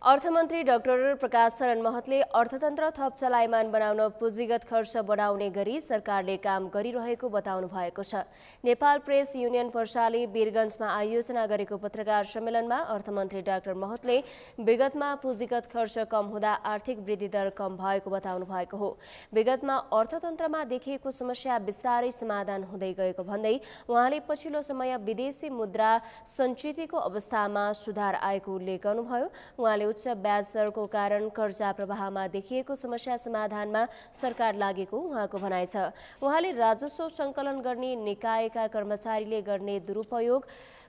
अर्थमन्त्री डाक्टर प्रकाश शरण महतले अर्थतन्त्र थप चलायमान बनाउन पुँजीगत खर्च बढाउने गरी सरकारले काम गरिरहेको बताउनु भएको छ। नेपाल प्रेस युनियन पर्साले वीरगञ्जमा आयोजना गरेको पत्रकार सम्मेलनमा अर्थमन्त्री डाक्टर महतले विगतमा पुँजीगत खर्च कम हुँदा आर्थिक वृद्धि दर कम भएको बताउनु भएको हो। विगतमा अर्थतन्त्रमा देखिएको समस्या बिस्तारै समाधान हुँदै गएको भन्दै उहाँले पछिल्लो समय विदेशी मुद्रा सञ्चितको अवस्थामा सुधार आएको उल्लेख गर्नुभयो। उहाँले उच्च ब्याज दरको कारण कर्जा प्रवाहमा देखिएको समस्या समाधानमा सरकार लागेको उहाँको भनाइ छ। उहाँले राजस्व सङ्कलन गर्ने निकायका कर्मचारीले गर्ने दुरुपयोग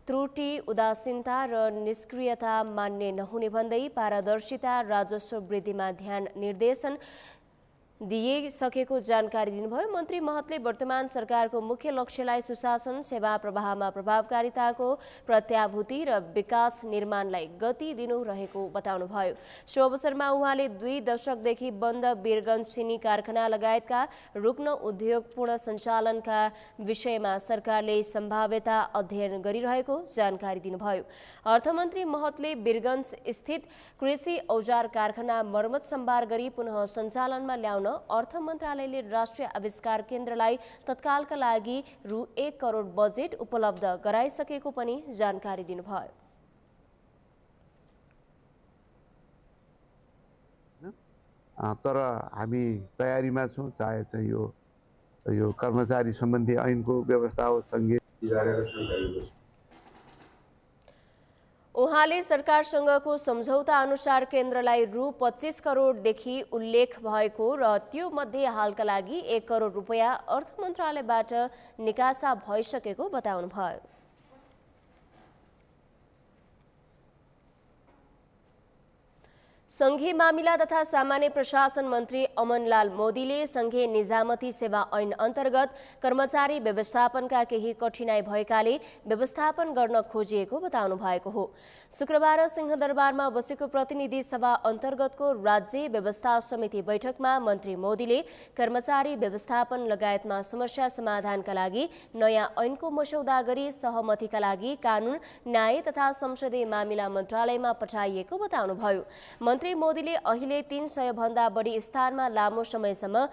त्रुटि उदासीनता र निष्क्रियता मान्ने नहुने भन्दै पारदर्शिता राजस्व वृद्धिमा ध्यान निर्देशन दिइसकेको जानकारी दिनुभयो। मन्त्री महतले वर्तमान सरकारको मुख्य लक्ष्यलाई सुशासन सेवा प्रवाहमा प्रभावकारिताको प्रत्याभूति र विकास निर्माणलाई गति दिनु रहेको बताउनुभयो। सो अवसरमा उहाँले 2 दशकदेखि बन्द वीरगञ्ज चिनी कारखाना लगायतका रुग्ण उद्योग पूर्ण सञ्चालनका विषयमा सरकारले सम्भाव्यता अध्ययन गरिरहेको जानकारी दिनुभयो। अर्थमन्त्री महतले वीरगञ्ज स्थित कृषि औजार कारखाना मर्मत सम्भार गरी पुनः सञ्चालनमा ल्याउन अर्थ मन्त्रालयले राष्ट्रिय आविष्कार केन्द्रलाई तत्कालका लागि रु 1 करोड बजेट उपलब्ध गराइसकेको पनि जानकारी दिनुभयो। तर हामी तयारीमा छौँ, चाहे चाहिँ यो कर्मचारी सम्बन्धी ऐनको व्यवस्था हो सङ्घीय। उहाँले सरकारसँगको सम्झौता अनुसार केन्द्रलाई रु 25 करोडदेखि उल्लेख भएको र त्यो मध्ये हालका लागि 1 करोड रुपैयाँ अर्थ मन्त्रालयबाट निकासा भइसकेको बताउनुभयो। संघीय मामिला तथा सामान्य प्रशासन मन्त्री अमनलाल मोदीले संघीय निजामती सेवा ऐन अन्तर्गत कर्मचारी व्यवस्थापनका केही कठिनाई भएकाले व्यवस्थापन गर्न खोजिएको बताउनु भएको हो। शुक्रबार सिंहदरबारमा बसेको प्रतिनिधि सभा अन्तर्गतको राज्य व्यवस्था समिति बैठकमा मन्त्री मोदीले कर्मचारी व्यवस्थापन लगायतमा समस्या समाधानका लागि नयाँ ऐनको मस्यौदा गरी सहमतिका लागि कानून न्याय तथा संसदीय मामिला मन्त्रालयमा पठाइएको बताउनुभयो। मन्त्री मोदीले अहिले 300 भन्दा बढी स्थानमा लामो समयसम्म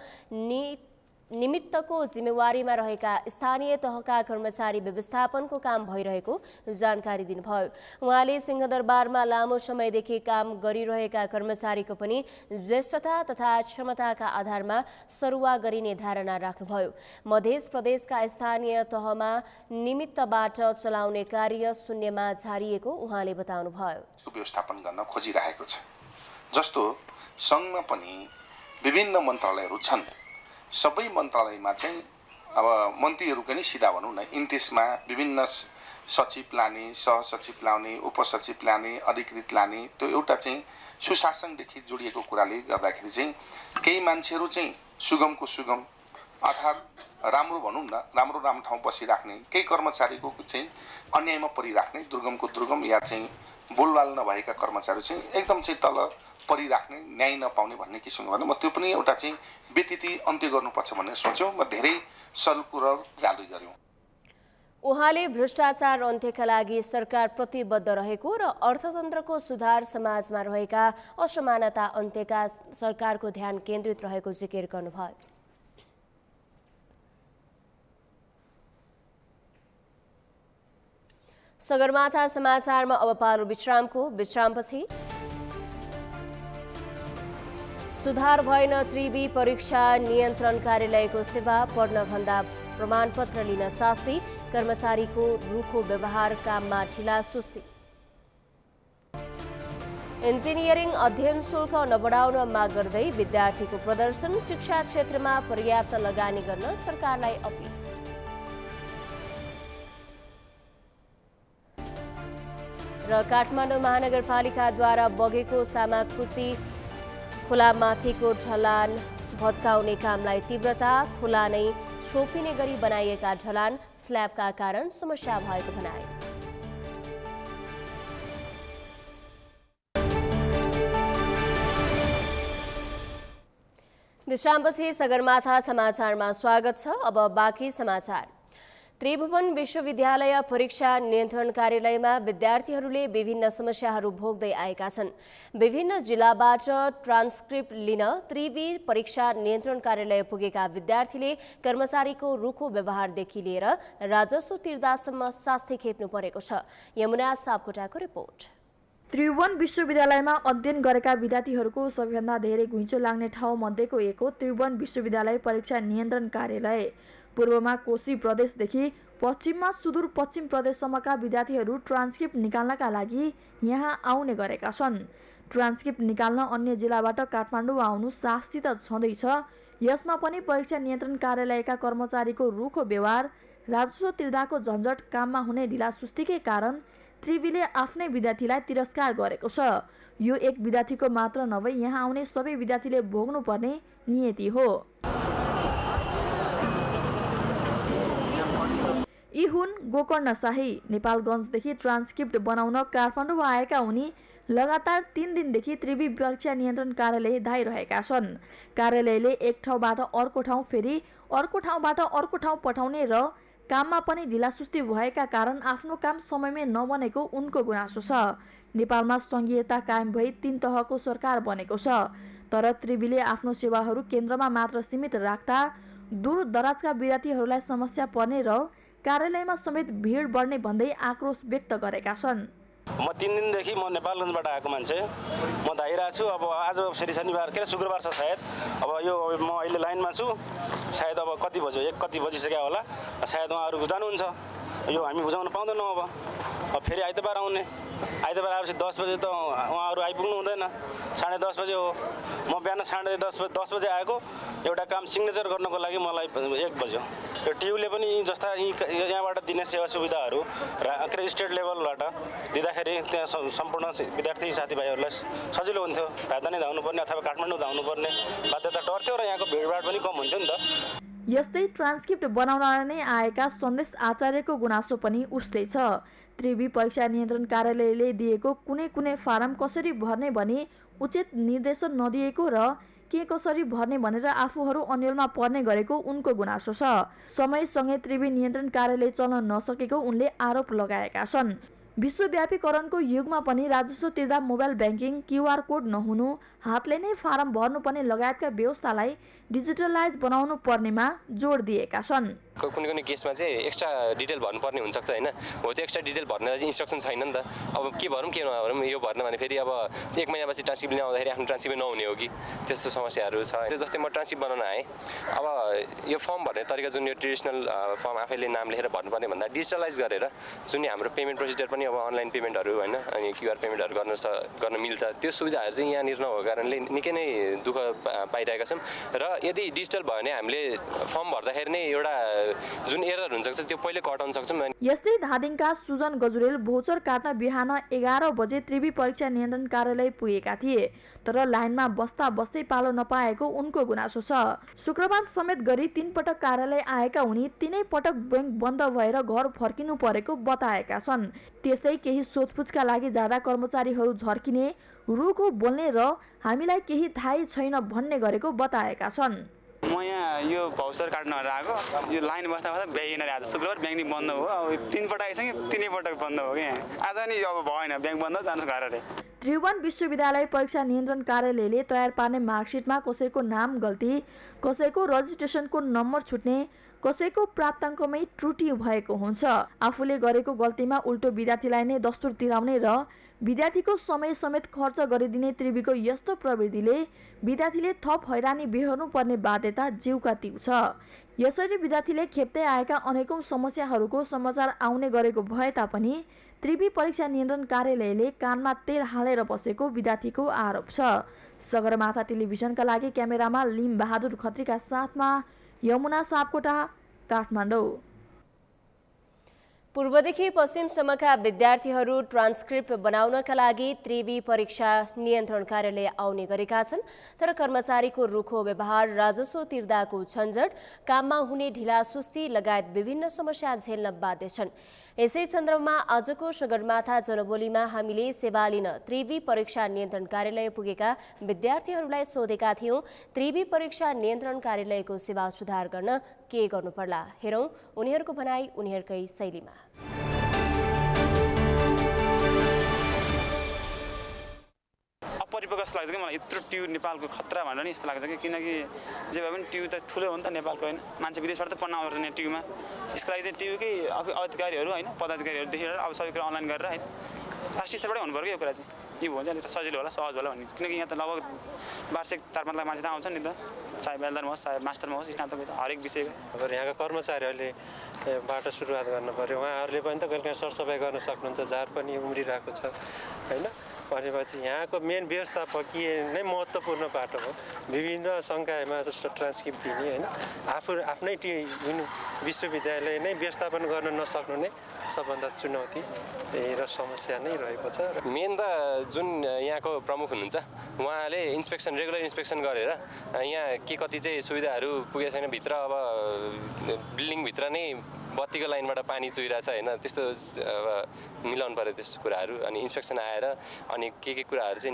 निमित्तको जिम्मेवारीमा रहेका स्थानीय तहका कर्मचारी व्यवस्थापनको काम भइरहेको जानकारी दिनुभयो। उहाँले सिंहदरबारमा लामो समयदेखि काम गरिरहेका कर्मचारीको पनि ज्येष्ठता तथा क्षमताका आधारमा सरुवा गरिने धारणा राख्नुभयो। मध्य प्रदेशका स्थानीय तहमा निमित्तबाट चलाउने कार्य शून्यमा झारिएको उहाँले बताउनुभयो। व्यवस्थापन गर्न खोजिरहेको छ। जस्तो सङ्घमा पनि विभिन्न मन्त्रालयहरू छन्। सबै मन्त्रालयमा चाहिँ अब मन्त्रीहरूको नि सिधा भनौँ न, इन्टेसमा विभिन्न सचिव लाने, सहसचिव लाउने, उपसचिव लाने, अधिकृत लाने, त्यो एउटा चाहिँ सुशासनदेखि जोडिएको कुराले गर्दाखेरि चाहिँ केही मान्छेहरू चाहिँ सुगमको सुगम अर्थात् राम्रो भनौँ न, राम्रो ठाउँ बसिराख्ने, केही कर्मचारीको चाहिँ अन्यायमा परिराख्ने, दुर्गमको दुर्गम या चाहिँ बोलबाल नभएका कर्मचारी चाहिँ एकदम चाहिँ तल परिराख्ने, न्याय नपाउने भन्ने किसिमको भन्दा म त्यो पनि एउटा चाहिँ व्यतिथि अन्त्य गर्नुपर्छ भन्ने सोच्यौँ। म धेरै सरल कुरा जालु गऱ्यौँ। उहाँले भ्रष्टाचार अन्त्यका लागि सरकार प्रतिबद्ध रहेको र अर्थतन्त्रको सुधार, समाजमा रहेका असमानता अन्त्यका सरकारको ध्यान केन्द्रित रहेको जिकिर गर्नुभयो। सगरमाथा समाचारमा अब पालो विश्रामको। विश्रामपछि सुधार भएन त्रिवी परीक्षा नियन्त्रण कार्यालयको सेवा पढ्नभन्दा प्रमाणपत्र लिन शास्ति कर्मचारीको रुखो व्यवहार काममा ढिला सुस्ती इन्जिनियरिङ अध्ययन शुल्क नबढाउन माग गर्दै विद्यार्थीको प्रदर्शन शिक्षा क्षेत्रमा पर्याप्त लगानी गर्न सरकारलाई अपिल र काठमाडौँ महानगरपालिकाद्वारा बगेको सामाखुसी खोलामाथिको ढलान भत्काउने कामलाई तीव्रता खोला नै छोपिने गरी बनाइएका ढलान स्ल्याबका कारण समस्या भएको भनाए विश्रामपछि सगरमाथा समाचारमा स्वागत छ। अब बाँकी समाचार। त्रिभुवन विश्वविद्यालय परीक्षा नियन्त्रण कार्यालयमा विद्यार्थीहरूले विभिन्न समस्याहरू भोग्दै आएका छन्। विभिन्न जिल्लाबाट ट्रान्सक्रिप्ट लिन त्रिवी परीक्षा नियन्त्रण कार्यालय पुगेका विद्यार्थीले कर्मचारीको रुखो व्यवहारदेखि लिएर राजस्व तिर्दासम्म शास्ति खेप्नु परेको छ। यमुना सापकोटाको रिपोर्ट। त्रिभुवन विश्वविद्यालयमा अध्ययन गरेका विद्यार्थीहरूको सबैभन्दा धेरै घुइँचो लाग्ने ठाउँ मध्येको एक हो त्रिभुवन विश्वविद्यालय परीक्षा नियन्त्रण कार्यालय। पूर्वमा कोशी प्रदेशदेखि पश्चिममा सुदूरपश्चिम प्रदेशसम्मका विद्यार्थीहरू ट्रान्सक्रिप्ट निकाल्नका लागि यहाँ आउने गरेका छन्। ट्रान्सक्रिप्ट निकाल्न अन्य जिल्लाबाट काठमाडौँ आउनु शास्ति त छँदैछ, यसमा पनि परीक्षा नियन्त्रण कार्यालयका कर्मचारीको रुखो व्यवहार, राजस्व तिर्दाको झन्झट, काममा हुने ढिलासुस्तीकै कारण त्रिवीले आफ्नै विद्यार्थीलाई तिरस्कार गरेको छ। यो एक विद्यार्थीको मात्र नभई यहाँ आउने सबै विद्यार्थीले भोग्नुपर्ने नियति हो। यी हुन् गोकर्ण शाही। नेपालगञ्जदेखि ट्रान्सक्रिप्ट बनाउन काठमाडौँ आएका उनी लगातार 3 दिनदेखि त्रिवी परीक्षा नियन्त्रण कार्यालय धाइरहेका छन्। कार्यालयले एक ठाउँबाट अर्को ठाउँ फेरि अर्को ठाउँबाट अर्को ठाउँ पठाउने र काममा पनि ढिलासुस्ती भएका कारण आफ्नो काम समयमै नबनेको उनको गुनासो छ। नेपालमा सङ्घीयता कायम भई 3 तहको सरकार बनेको छ, तर त्रिवीले आफ्नो सेवाहरू केन्द्रमा मात्र सीमित राख्दा दूर दराजका विद्यार्थीहरूलाई समस्या पर्ने र कार्यालयमा समेत भिड बढ्ने भन्दै आक्रोश व्यक्त गरेका छन्। म 3 दिनदेखि म नेपालगञ्जबाट आएको मान्छे, म धाइरहेको छु। अब आज फेरि शनिबार के शुक्रबार छ सायद। अब यो म अहिले लाइनमा छु, सायद अब कति बज्यो, 1 कति बजिसक्यो होला, सायद उहाँहरू जानुहुन्छ। यो हामी बुझाउन पाउँदैनौँ। अब फेरि आइतबार आउने, आइतबार आएपछि 10 बजे त उहाँहरू आइपुग्नु हुँदैन, 10:30 बजे हो। म बिहान 10:30 बजे आएको, एउटा काम सिग्नेचर गर्नको लागि मलाई 1 बज्यो। यो टियुले पनि जस्ता यहाँबाट दिने सेवा सुविधाहरू के अरे स्टेट लेभलबाट दिँदाखेरि त्यहाँ सम्पूर्ण विद्यार्थी साथीभाइहरूलाई सजिलो हुन्थ्यो। राजधानी धाउनुपर्ने अथवा काठमाडौँ धाउनुपर्ने बाध्यता टर्थ्यो र यहाँको भिडभाड पनि कम हुन्थ्यो नि त। यस्तै ट्रान्सक्रिप्ट बनाउन नै आएका सन्देश आचार्यको गुनासो पनि उस्तै छ। त्रिवी परीक्षा नियन्त्रण कार्यालयले दिएको कुनै फारम कसरी भर्ने भनी उचित निर्देशन नदिएको र के कसरी भर्ने भनेर आफूहरू अन्यलमा पर्ने गरेको उनको गुनासो छ। समयसँगै त्रिवी नियन्त्रण कार्यालय चल्न नसकेको उनले आरोप लगाएका छन्। विश्वव्यापीकरणको युगमा पनि राजस्व तिर्दा मोबाइल ब्याङ्किङ, QR कोड नहुनु, हातले नै फारम भर्नुपर्ने लगायतका व्यवस्थालाई डिजिटलाइज बनाउनु पर्नेमा जोड दिएका छन्। कुनै केसमा चाहिँ एक्स्ट्रा डिटेल भर्नुपर्ने हुनसक्छ होइन, हो त्यो एक्स्ट्रा डिटेल भर्नलाई चाहिँ इन्स्ट्रक्सन छैन नि त। अब के भरौँ के नभरौँ, यो भर्न भने फेरि अब 1 महिनापछि ट्रान्सक्रिप्ट लिन आउँदाखेरि आफ्नो ट्रान्सक्रिप्ट नहुने हो कि, त्यस्तो समस्याहरू छ। जस्तै म ट्रान्सक्रिप्ट बनाउन आएँ, अब यो फर्म भर्ने तरिका जुन यो ट्रेडिसनल फर्म आफैले नाम लेखेर भर्नुपर्ने भन्दा डिजिटलाइज गरेर जुन हाम्रो पेमेन्ट प्रोसिजर पनि अब अनलाइन पेमेन्टहरू होइन, अनि QR पेमेन्टहरू गर्न मिल्छ, त्यो सुविधाहरू चाहिँ यहाँनिर नभएको कारणले निकै नै दुःख पाइरहेका छौँ। र यदि डिजिटल भयो भने हामीले फर्म भर्दाखेरि नै एउटा जुन एरर हुन्छ त्यो पहिले कटाउन सक्छौँ। यस्तै धादिङका सुजन गजुरेल भोचर काट्न बिहान 11 बजे त्रिवी परीक्षा नियन्त्रण कार्यालय पुगेका थिए, तर लाइनमा बस्दै पालो नपाएको उनको गुनासो छ। शुक्रबार समेत गरी 3 पटक कार्यालय आएका उनी 3 पटक ब्याङ्क बन्द भएर घर फर्किनु परेको बताएका छन्। त्यस्तै केही सोधपुछका लागि जाँदा कर्मचारीहरू झर्किने, रुखो बोल्ने र हामीलाई केही थाहै छैन भन्ने गरेको बताएका छन्। म यहाँ यो भाउचर काट्न आएको, यो लाइन बस्दा ब्याङ्क आज शुक्रबार ब्याङ्क नि बन्द हो। अब 3 पटक आइसक्यो, 3 पटक बन्द हो कि आज नि अब भएन, ब्याङ्क बन्द जानुहोस् घर अरे। त्रिभुवन विश्वविद्यालय परीक्षा नियन्त्रण कार्यालयले तयार पार्ने मार्कसिटमा कसैको नाम गल्ती, कसैको रजिस्ट्रेसनको नम्बर छुट्ने, कसैको प्राप्ताङ्कमै त्रुटि भएको हुन्छ। आफूले गरेको गल्तीमा उल्टो विद्यार्थीलाई नै दस्तुर तिराउने र विद्यार्थीको समय समेत खर्च गरिदिने त्रिवीको यस्तो प्रवृत्तिले विद्यार्थीले थप हैरानी बेहोर्नु पर्ने बाध्यता जीवका तीउ छ। यसरी विद्यार्थीले खेप्दै आएका अनेकौं समस्याहरूको समाचार आउने गरेको भए तापनि त्रिवी परीक्षा नियन्त्रण कार्यालयले कानमा तेल हालेर बसेको विद्यार्थीको आरोप छ। सगरमाथा टेलिभिजनका लागि क्यामेरामा लिम बहादुर खत्रीका साथमा यमुना सापकोटा, काठमाडौँ। पूर्वदेखि पश्चिमसम्मका विद्यार्थीहरू ट्रान्सक्रिप्ट बनाउनका लागि त्रिवी परीक्षा नियन्त्रण कार्यालय आउने गरेका छन्। तर कर्मचारीको रुखो व्यवहार, राजस्व तिर्दाको झन्झट, काममा हुने ढिलासुस्ती लगायत विभिन्न समस्या झेल्न बाध्य छन्। यसै सन्दर्भमा आजको सगरमाथा जनबोलीमा हामीले सेवा लिन त्रिवी परीक्षा नियन्त्रण कार्यालय पुगेका विद्यार्थीहरूलाई सोधेका थियौं, त्रिवी परीक्षा नियन्त्रण कार्यालयको सेवा सुधार गर्न के गर्नु पर्ला? हेरौं उनीहरूको भनाई उनीहरूकै शैलीमा। अपरिपक्व जस्तो लाग्छ कि मलाई यत्रो ट्यु नेपालको खतरा भनेर नि यस्तो लाग्छ कि, किनकि जे भए पनि ट्यु त ठुलो हो नि त नेपालको होइन, मान्छे विदेशबाट त पढ्न आउँछ नि ट्युमा। यसको लागि चाहिँ ट्युकै अधिकारीहरू होइन पदाधिकारीहरूदेखि अब सबै कुरा अनलाइन गरेर होइन राष्ट्रिय स्तरबाटै हुनु पर्यो यो कुरा चाहिँ। यो भयो भने सजिलो होला, सहज होला भन्ने, किनकि यहाँ त लगभग वार्षिक 4-5 लाख मान्छे त आउँछ नि त, चाहे बेलदारमा होस् चाहे मास्टरमा होस् स्नातक होस् हरेक विषयको। अब यहाँका कर्मचारीहरूले बाट सुरुवात गर्न पर्यो। उहाँहरूले पनि त कहिले काहीँ सरसफाइ गर्न सक्नुहुन्छ, झार पनि उम्रिरहेको छ होइन। भनेपछि यहाँको मेन व्यवस्थापकीय नै महत्त्वपूर्ण पाटो हो। विभिन्न सङ्कायमा जस्तो ट्रान्सक्रिप्ट दिने होइन, आफ्नै विश्वविद्यालय नै व्यवस्थापन गर्न नसक्नु नै सबभन्दा चुनौती र समस्या नै रहेको छ। मेन त जुन यहाँको प्रमुख हुनुहुन्छ उहाँले रेगुलर इन्सपेक्सन गरेर यहाँ के कति चाहिँ सुविधाहरू पुगेको छैन, भित्र अब बिल्डिङभित्र नै बत्तीको लाइनबाट पानी चुहिरहेको छ होइन, त्यस्तो अब मिलाउनु पर्यो त्यस्तो कुराहरू। अनि इन्सपेक्सन आएर अनि के कुराहरू चाहिँ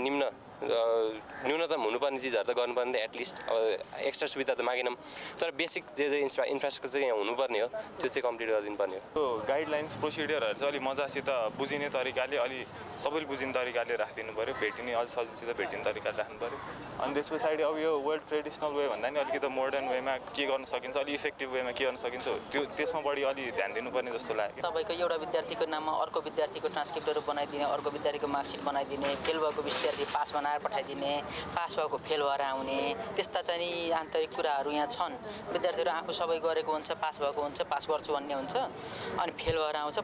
न्यूनतम हुनुपर्ने चिजहरू त गर्नुपर्ने एटलिस्ट। अब एक्स्ट्रा सुविधा त मागेनौँ, तर बेसिक जे इन्फ्रास्ट्रक्चर चाहिँ यहाँ हुनुपर्ने हो त्यो चाहिँ कम्प्लिट गरिदिनु पर्ने हो। गाइडलाइन्स प्रोसिडियरहरू चाहिँ अलिक मजासित बुझिने तरिकाले, अलि सबैले बुझिने तरिकाले राखिदिनु पऱ्यो, भेटिने अलि सजिलोसित भेटिने तरिकाले राख्नु पऱ्यो। अनि त्यस पछाडि अब यो वर्ल्ड ट्रेडिसनल वे भन्दा नि अलिकति मोडर्न वेमा के गर्न सकिन्छ, अलि इफेक्टिभ वेमा के गर्न सकिन्छ त्यसमा बढी अलि ध्यान दिनुपर्ने जस्तो लाग्यो। तपाईँको एउटा विद्यार्थीको नाममा अर्को विद्यार्थीको ट्रान्सक्रिप्टहरू बनाइदिने, अर्को विद्यार्थीको मार्कसिट बनाइदिने, फेल भएको विद्यार्थी पास बनाएर पठाइदिने, पास भएको फेल भएर आउने, त्यस्ता चाहिँ आन्तरिक कुराहरू यहाँ छन्। विद्यार्थीहरू आफू सबै गरेको हुन्छ, पास भएको हुन्छ, पास गर्छु भन्ने हुन्छ, अनि फेल भएर आउँछ,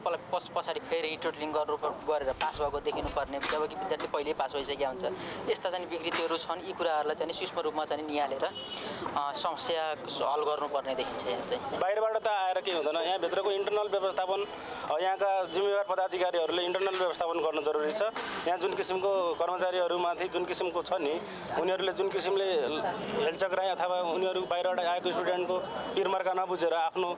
पछाडि फेरि रिटोटलिङ गरेर पास भएको देखिनुपर्ने, जबकि विद्यार्थी पहिल्यै पास भइसकेका हुन्छ। यस्ता चाहिँ विकृतिहरू छन्। यी कुराहरूलाई चाहिँ सूक्ष्म रूपमा चाहिँ निहालेर समस्या हल गर्नुपर्ने देखिन्छ। यहाँ चाहिँ बाहिरबाट त आएर केही हुँदैन, यहाँभित्रको इन्टरनल व्यवस्थापन यहाँका जिम्मेवार पदाधिकारीहरूले इन्टरनल व्यवस्थापन गर्न जरुरी छ। यहाँ जुन किसिमको कर्मचारीहरूमाथि जुन किसिमको छ नि, उनीहरूले जुन किसिमले हेलचक्राइ अथवा उनीहरू बाहिरबाट आएको स्टुडेन्टको पिरमर्का नबुझेर आफ्नो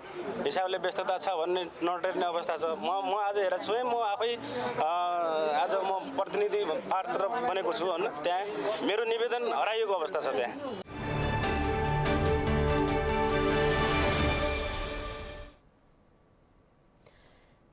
हिसाबले व्यस्तता छ भन्ने नटेर्ने अवस्था छ। म आज हेरेर स्वयं म आफै आज म प्रतिनिधि पात्र बनेको छु होइन, त्यहाँ मेरो निवेदन हराइएको अवस्था छ। त्यहाँ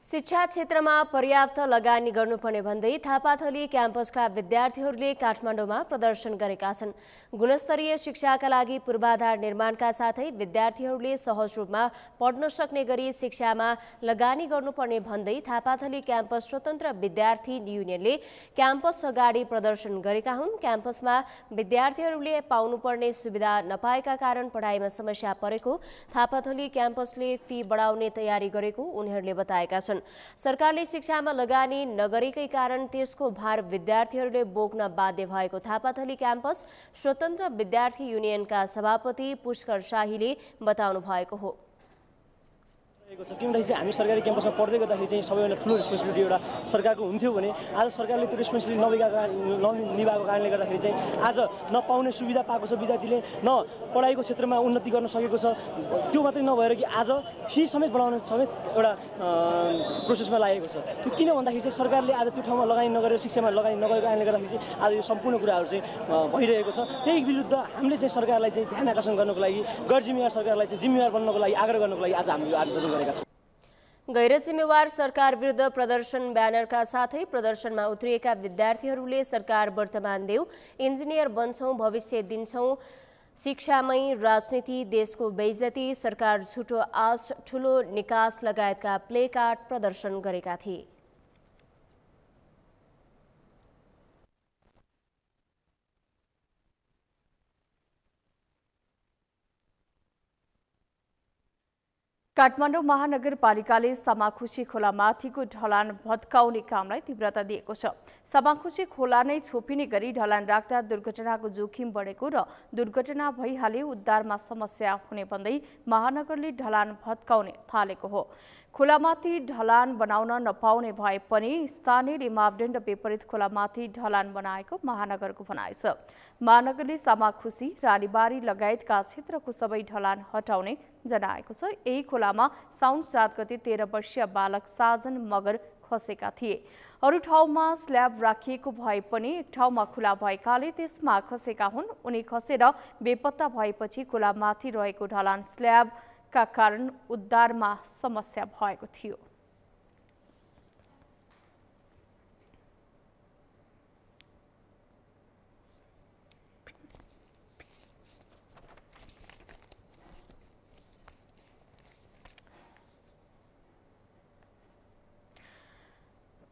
शिक्षा क्षेत्रमा पर्याप्त लगानी गर्नुपर्ने भन्दै थापाथली क्याम्पसका विद्यार्थीहरूले काठमाडौँमा प्रदर्शन गरेका छन्। गुणस्तरीय शिक्षाका लागि पूर्वाधार निर्माणका साथै विद्यार्थीहरूले सहज रूपमा पढ्न सक्ने गरी शिक्षामा लगानी गर्नुपर्ने भन्दै थापाथली क्याम्पस स्वतन्त्र विद्यार्थी युनियनले क्याम्पस अगाडि प्रदर्शन गरेका हुन्। क्याम्पसमा विद्यार्थीहरूले पाउनुपर्ने सुविधा नपाएका कारण पढाइमा समस्या परेको थापाथली क्याम्पसले फी बढाउने तयारी गरेको उनीहरूले बताएका छन्। सरकारले शिक्षामा लगानी नगरेकै कारण त्यसको भार विद्यार्थीहरूले बोक्न बाध्य भएको थापाथली क्याम्पस स्वतन्त्र विद्यार्थी युनियनका सभापति पुष्कर शाहीले बताउनु भएको हो। किनभने चाहिँ हामी सरकारी क्याम्पसमा पढ्दै गर्दाखेरि चाहिँ सबैभन्दा ठुलो रेस्पोन्सिबिलिटी एउटा सरकारको हुन्थ्यो भने आज सरकारले त्यो रेस्पोन्सिबिलिटी ननिभाएको कारणले गर्दाखेरि चाहिँ आज नपाउने सुविधा पाएको छ विद्यार्थीले, न पढाइको क्षेत्रमा उन्नति गर्न सकेको छ। त्यो मात्रै नभएर कि आज फी समेत बढाउन समेत एउटा प्रोसेसमा लागेको छ। त्यो किन भन्दाखेरि चाहिँ सरकारले आज त्यो ठाउँमा लगानी नगरेर शिक्षामा लगानी नगरेको कारणले गर्दाखेरि चाहिँ आज यो सम्पूर्ण कुराहरू चाहिँ भइरहेको छ। त्यही विरुद्ध हामीले चाहिँ सरकारलाई चाहिँ ध्यान आकर्षण गर्नको लागि, गैर जिम्मेवार सरकारलाई चाहिँ जिम्मेवार बन्नको लागि आग्रह गर्नको लागि आज हामीले आन्दोलन गरेका छौँ। गैर जिम्मेवार सरकार विरुद्ध प्रदर्शन ब्यानरका साथै प्रदर्शनमा उत्रिएका विद्यार्थीहरूले सरकार वर्तमान देऊ, इन्जिनियर बन्छौं, भविष्य दिन्छौं, शिक्षामै राजनीति, देशको बेइज्जती, सरकार झुटो आश, ठूलो निकास लगायतका प्ले कार्ड प्रदर्शन गरेका थिए। काठमाडौँ महानगरपालिकाले सामाखुसी खोलामाथिको ढलान भत्काउने कामलाई तीव्रता दिएको छ। सामाखुसी खोला नै छोपिने गरी ढलान राख्दा दुर्घटनाको जोखिम बढेको र दुर्घटना भइहाले उद्धारमा समस्या हुने भन्दै महानगरले ढलान भत्काउने थालेको हो। खोलामाथि ढलान बनाउन नपाउने भए पनि स्थानीय मापदण्ड विपरीत खोलामाथि ढलान बनाएको महानगरको भनाइ छ। महानगरले सामाखुसी, रानीबारी लगायतका क्षेत्रको सबै ढलान हटाउने जनाएको छ। यही खोलामा साउन 7 गते 13 वर्षीय बालक साजन मगर खसेका थिए। अरू ठाउँमा स्ल्याब राखिएको भए पनि एक ठाउँमा खुला भएकाले त्यसमा खसेका हुन्। उनी खसेर बेपत्ता भएपछि खोलामाथि रहेको ढलान स्ल्याबका कारण उद्धारमा समस्या भएको थियो।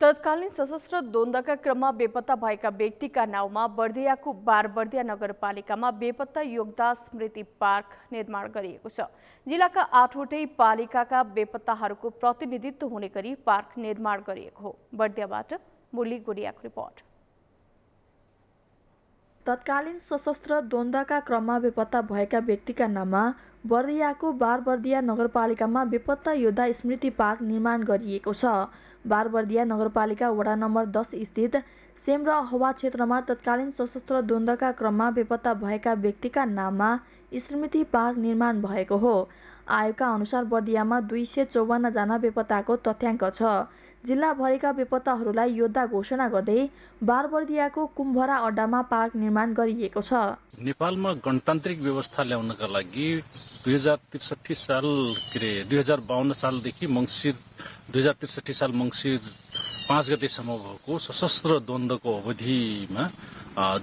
तत्कालीन सशस्त्र द्वन्द्वका क्रममा बेपत्ता भएका व्यक्तिका नाउँमा बर्दियाको बारबर्दिया नगरपालिकामा बेपत्ता योद्धा स्मृति पार्क निर्माण गरिएको छ। जिल्लाका 8वटै पालिकाका बेपत्ताहरूको प्रतिनिधित्व हुने गरी पार्क निर्माण गरिएको हो। बर्दियाबाट मुरली गुडियाको रिपोर्ट। तत्कालीन सशस्त्र द्वन्द्वका क्रममा बेपत्ता भएका व्यक्तिका नाममा बर्दियाको बारबर्दिया नगरपालिकामा बेपत्ता योद्धा स्मृति पार्क निर्माण गरिएको छ। बारबर्दिया नगरपालिका वडा नम्बर 10 स्थित सेम र हवा क्षेत्रमा तत्कालीन सशस्त्र द्वन्द्वका क्रममा बेपत्ता भएका व्यक्तिका नाममा स्मृति पार्क निर्माण भएको हो। आयोगका अनुसार बर्दियामा 254 जना बेपत्ताको तथ्याङ्क छ। जिल्लाभरिका बेपत्ताहरूलाई योद्धा घोषणा गर्दै बारबर्दियाको कुम्भरा अड्डामा पार्क निर्माण गरिएको छ। नेपालमा गणतान्त्रिक व्यवस्था ल्याउनका लागि 2063 साल 2052 सालदेखि मङ्सिर 2063 साल मङ्सिर 5 गतेसम्म भएको सशस्त्र द्वन्द्वको अवधिमा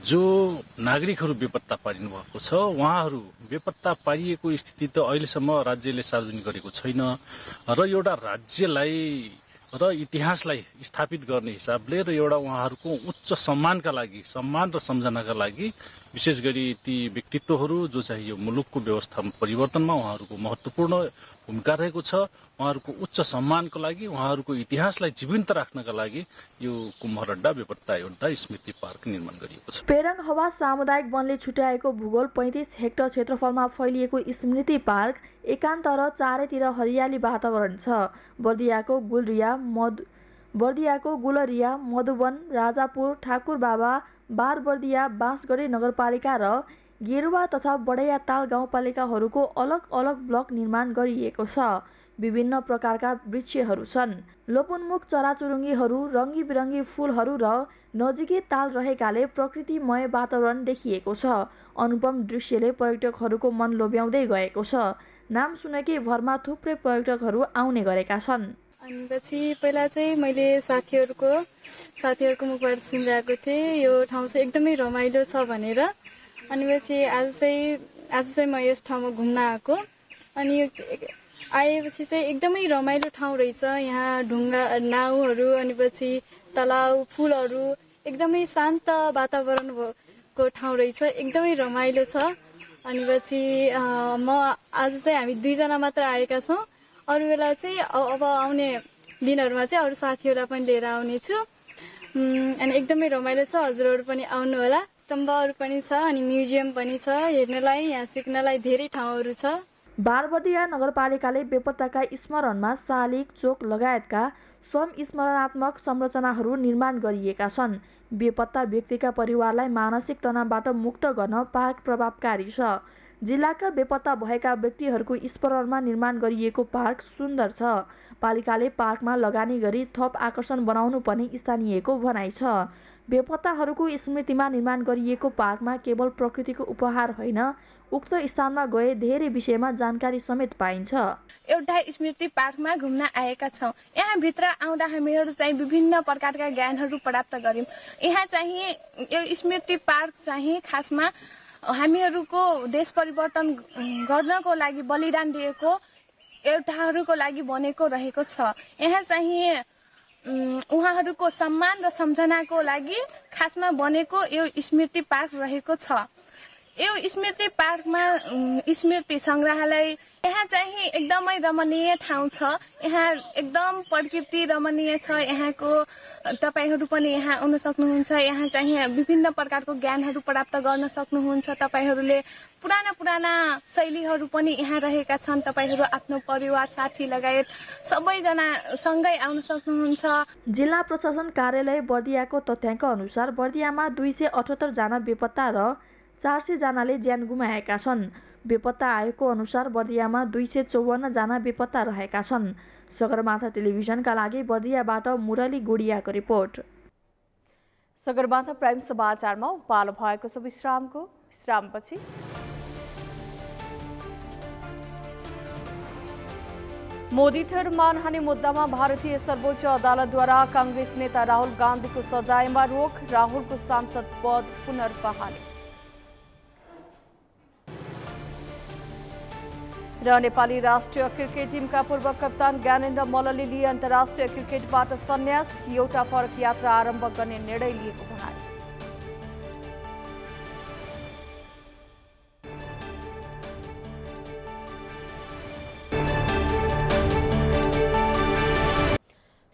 जो नागरिकहरू बेपत्ता पारिनु भएको छ उहाँहरू बेपत्ता पारिएको स्थिति त अहिलेसम्म राज्यले सार्वजनिक गरेको छैन र एउटा राज्यलाई र इतिहासलाई स्थापित गर्ने हिसाबले र एउटा उहाँहरूको उच्च सम्मानका लागि सम्मान र सम्झनाका लागि विशेष गरी ती व्यक्तित्वहरू जो चाहिँ यो मुलुकको व्यवस्था परिवर्तनमा उहाँहरूको महत्त्वपूर्ण भूमिका रहेको छ उहाँहरूको उच्च सम्मानको लागि उहाँहरूको इतिहासलाई जीवन्त राख्नका लागि यो कुम्भरअड्डा बेपत्ता योद्धा स्मृति पार्क निर्माण गरिएको छ। पेरङ हवा सामुदायिक वनले छुट्याएको भूगोल 35 हेक्टर क्षेत्रफलमा फैलिएको स्मृति पार्क एकान्त र चारैतिर हरियाली वातावरण छ। बर्दियाको गुलरिया, मधुवन, राजापुर, ठाकुरबाबा, बारबर्दिया, बाँसगढी नगरपालिका र गेरुवा तथा बडैया ताल गाउँपालिकाहरूको अलग अलग ब्लक निर्माण गरिएको छ। विभिन्न प्रकारका वृक्षहरू छन्। लोपोन्मुख चराचुरुङ्गीहरू, रङ्गी बिरङ्गी फुलहरू र नजिकै ताल रहेकाले प्रकृतिमय वातावरण देखिएको छ। अनुपम दृश्यले पर्यटकहरूको मन लोभ्याउँदै गएको छ। नाम सुनेकै भरमा थुप्रै पर्यटकहरू आउने गरेका छन्। अनि पछि पहिला चाहिँ मैले साथीहरूको मुखबाट सुनिरहेको थिएँ यो ठाउँ चाहिँ एकदमै रमाइलो छ भनेर। अनि पछि आज चाहिँ म यस ठाउँमा घुम्न आएको। अनि आएपछि चाहिँ एकदमै रमाइलो ठाउँ रहेछ। यहाँ ढुङ्गा नाउहरू अनि पछि तलाउ फुलहरू एकदमै शान्त वातावरणको ठाउँ रहेछ। एकदमै रमाइलो छ। अनि पछि आज चाहिँ हामी 2 जना मात्र आएका छौँ। अरू बेला चाहिँ अब आउने दिनहरूमा चाहिँ अरू साथीहरूलाई पनि लिएर आउने छु। अनि एकदमै रमाइलो छ। हजुरहरू पनि आउनु होला। स्तम्भहरू पनि छ अनि म्युजियम पनि छ हेर्नलाई। यहाँ सिक्नलाई धेरै ठाउँहरू छ। बारबर्दिया नगरपालिकाले बेपत्ताका स्मरणमा शालिग चोक लगायतका स्मरणात्मक संरचनाहरू निर्माण गरिएका छन्। बेपत्ता व्यक्तिका परिवारलाई मानसिक तनावबाट मुक्त गर्न पार्क प्रभावकारी छ। जिल्लाका बेपत्ता भएका व्यक्तिहरूको स्मरणमा निर्माण गरिएको पार्क सुन्दर छ। पालिकाले पार्कमा लगानी गरी थप आकर्षण बनाउनु पर्ने स्थानीयको भनाइ छ। बेपत्ताहरूको स्मृतिमा निर्माण गरिएको पार्कमा केवल प्रकृतिको उपहार होइन उक्त स्थानमा गए धेरै विषयमा जानकारी समेत पाइन्छ। एउटा स्मृति पार्कमा घुम्न आएका छौँ। यहाँ भित्र आउँदा हामीहरू चाहिँ विभिन्न प्रकारका ज्ञानहरू प्राप्त गर्यौँ। यहाँ चाहिँ यो स्मृति पार्क चाहिँ खासमा हामीहरूको देश परिवर्तन गर्नको लागि बलिदान दिएको एउटाहरूको लागि बनेको रहेको छ। यहाँ चाहिँ उहाँहरूको सम्मान र सम्झनाको लागि खासमा बनेको यो स्मृति पार्क रहेको छ। यो स्मृति पार्कमा स्मृति सङ्ग्रहालय यहाँ चाहिँ एकदमै रमणीय ठाउँ छ। यहाँ एकदम प्रकृति रमणीय छ। यहाँको तपाईहरू पनि यहाँ आउन सक्नुहुन्छ। यहाँ चाहिँ विभिन्न प्रकारको ज्ञानहरू प्राप्त गर्न सक्नुहुन्छ। तपाईहरूले पुराना शैलीहरू पनि यहाँ रहेका छन्। तपाईहरू आफ्नो परिवार साथी लगायत सबैजना सँगै आउन सक्नुहुन्छ। जिल्ला प्रशासन कार्यालय बर्दियाको तथ्याङ्क अनुसार बर्दियामा 278 जना बेपत्ता र 400 जनाले ज्यान गुमाएका छन्। बेपत्ता आयोगको अनुसार बर्दियामा 254 जना बेपत्ता रहेका छन्। सगरमाथा टेलिभिजनका लागि बर्दियाबाट मुरली गुडियाको रिपोर्ट। सगरमाथा प्राइम समाचारमा पालो भएको छ विश्रामको। विश्रामपछि मोदी थर मानहानि मुद्दामा भारतीय सर्वोच्च अदालतद्वारा कांग्रेस नेता राहुल गान्धीको सजायमा रोक। राहुलको सांसद पद पुनर्बहाली। र नेपाली राष्ट्रिय क्रिकेट टिमका पूर्व कप्तान ज्ञानेन्द्र मल्लले लिए अन्तर्राष्ट्रिय क्रिकेटबाट सन्यास। एउटा फरक यात्रा आरम्भ गर्ने निर्णय लिएको भनाए।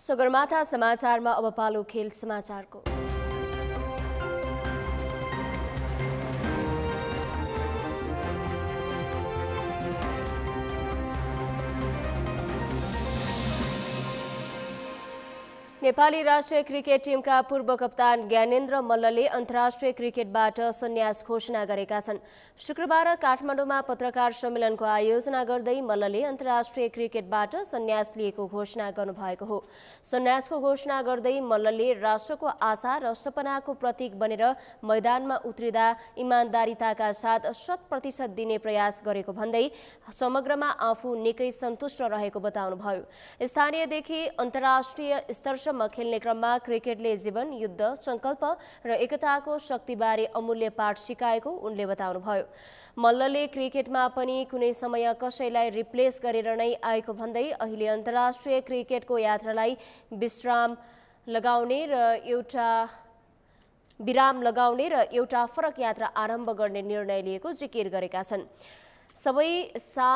सगरमाथा समाचारमा अब पालो खेल समाचारको। नेपाली राष्ट्रिय क्रिकेट टिमका पूर्व कप्तान ज्ञानेन्द्र मल्लले अन्तर्राष्ट्रिय क्रिकेटबाट सन्यास घोषणा गरेका छन्। शुक्रबार काठमाडौँमा पत्रकार सम्मेलनको आयोजना गर्दै मल्लले अन्तर्राष्ट्रिय क्रिकेटबाट सन्यास लिएको घोषणा गर्नुभएको हो। सन्यासको घोषणा गर्दै मल्लले राष्ट्रको आशा र सपनाको प्रतीक बनेर मैदानमा उत्रिँदा इमानदारिताका साथ 100% दिने प्रयास गरेको भन्दै समग्रमा आफू निकै सन्तुष्ट रहेको बताउनुभयो। स्थानीयदेखि अन्तर्राष्ट्रिय स्तर खेल्ने क्रममा क्रिकेटले जीवन, युद्ध, संकल्प र एकताको शक्तिबारे अमूल्य पाठ सिकाएको उनले बताउनुभयो। मल्लले क्रिकेटमा पनि कुनै समय कसैलाई रिप्लेस गरेर नै आएको भन्दै अहिले अन्तर्राष्ट्रिय क्रिकेटको यात्रालाई विराम लगाउने र एउटा फरक यात्रा आरम्भ गर्ने निर्णय लिएको जिकिर गरेका छन्। सबै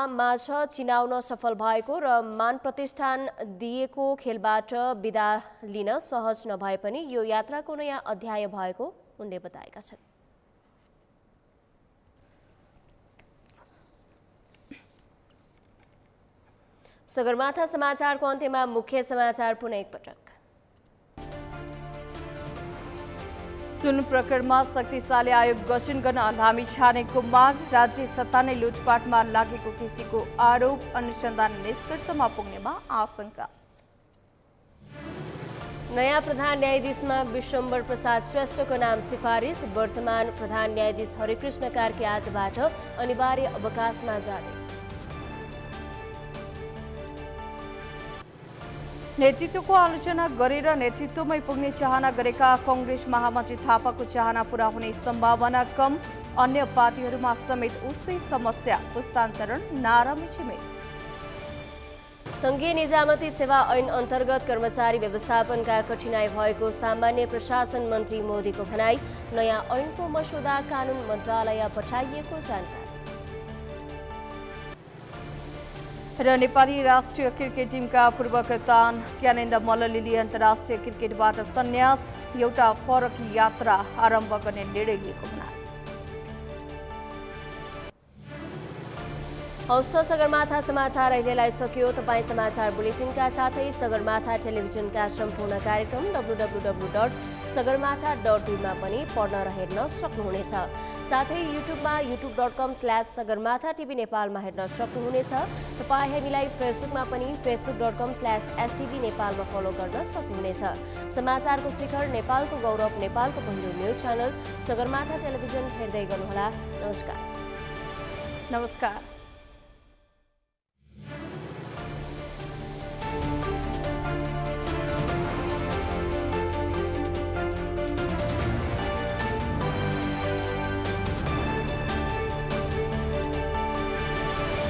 माझ चिनाउन सफल भएको र मान प्रतिष्ठान दिएको खेलबाट बिदा लिन सहज नभए पनि यो यात्राको नयाँ अध्याय भएको उनले बताएका छन्। सगरमाथा समाचारको अन्त्यमा मुख्य समाचार पुनः एकपटक। सुन प्रकरणमा शक्तिशाली आयोग गठन गर्न लामिछानेको माग। राज्य सत्ता नै लुटपाटमा लागेको केसीको आरोप। अनुसन्धान निष्कर्षमा पुग्नेमा आशंका। नयाँ प्रधान न्यायाधीशमा विश्वम्भर प्रसाद श्रेष्ठको नाम सिफारिस। वर्तमान प्रधान न्यायाधीश हरिकृष्ण कार्की आजबाट अनिवार्य अवकाशमा जाने। नेतृत्वको आलोचना गरेर नेतृत्वमै पुग्ने चाहना गरेका कांग्रेस महामन्त्री थापाको चाहना पूरा हुने सम्भावना कम। अन्य पार्टीहरूमा समेत उस्तै समस्या। पुस्तान्तरण नारामी छिमेक। संघीय निजामती सेवा ऐन अन्तर्गत कर्मचारी व्यवस्थापनका कठिनाई भएको सामान्य प्रशासन मन्त्री मोदीको भनाई। नयाँ ऐनको मस्यौदा कानुन मन्त्रालय पठाइएको जानकारी। र नेपाली राष्ट्रिय क्रिकेट टिमका पूर्व कप्तान ज्ञानेन्द्र मल्लले लिए अन्तर्राष्ट्रिय क्रिकेटबाट सन्यास। एउटा फरक यात्रा आरम्भ गर्ने निर्णय लिएको भनाए। हौस् त सगरमाथा समाचार अहिलेलाई सकियो। तपाईँ समाचार बुलेटिनका साथै सगरमाथा टेलिभिजनका सम्पूर्ण कार्यक्रम www.sagarmatha.tv मा पनि पढ्न र हेर्न सक्नुहुनेछ। साथै युट्युबमा youtube.com/sagarmatha TV नेपालमा हेर्न सक्नुहुनेछ। तपाईँ हामीलाई फेसबुकमा पनि facebook.com/stv नेपालमा फलो गर्न सक्नुहुनेछ। समाचारको शिखर, नेपालको गौरव, नेपालको पहिलो न्युज च्यानल सगरमाथा टेलिभिजन हेर्दै गर्नुहोला। नमस्कार।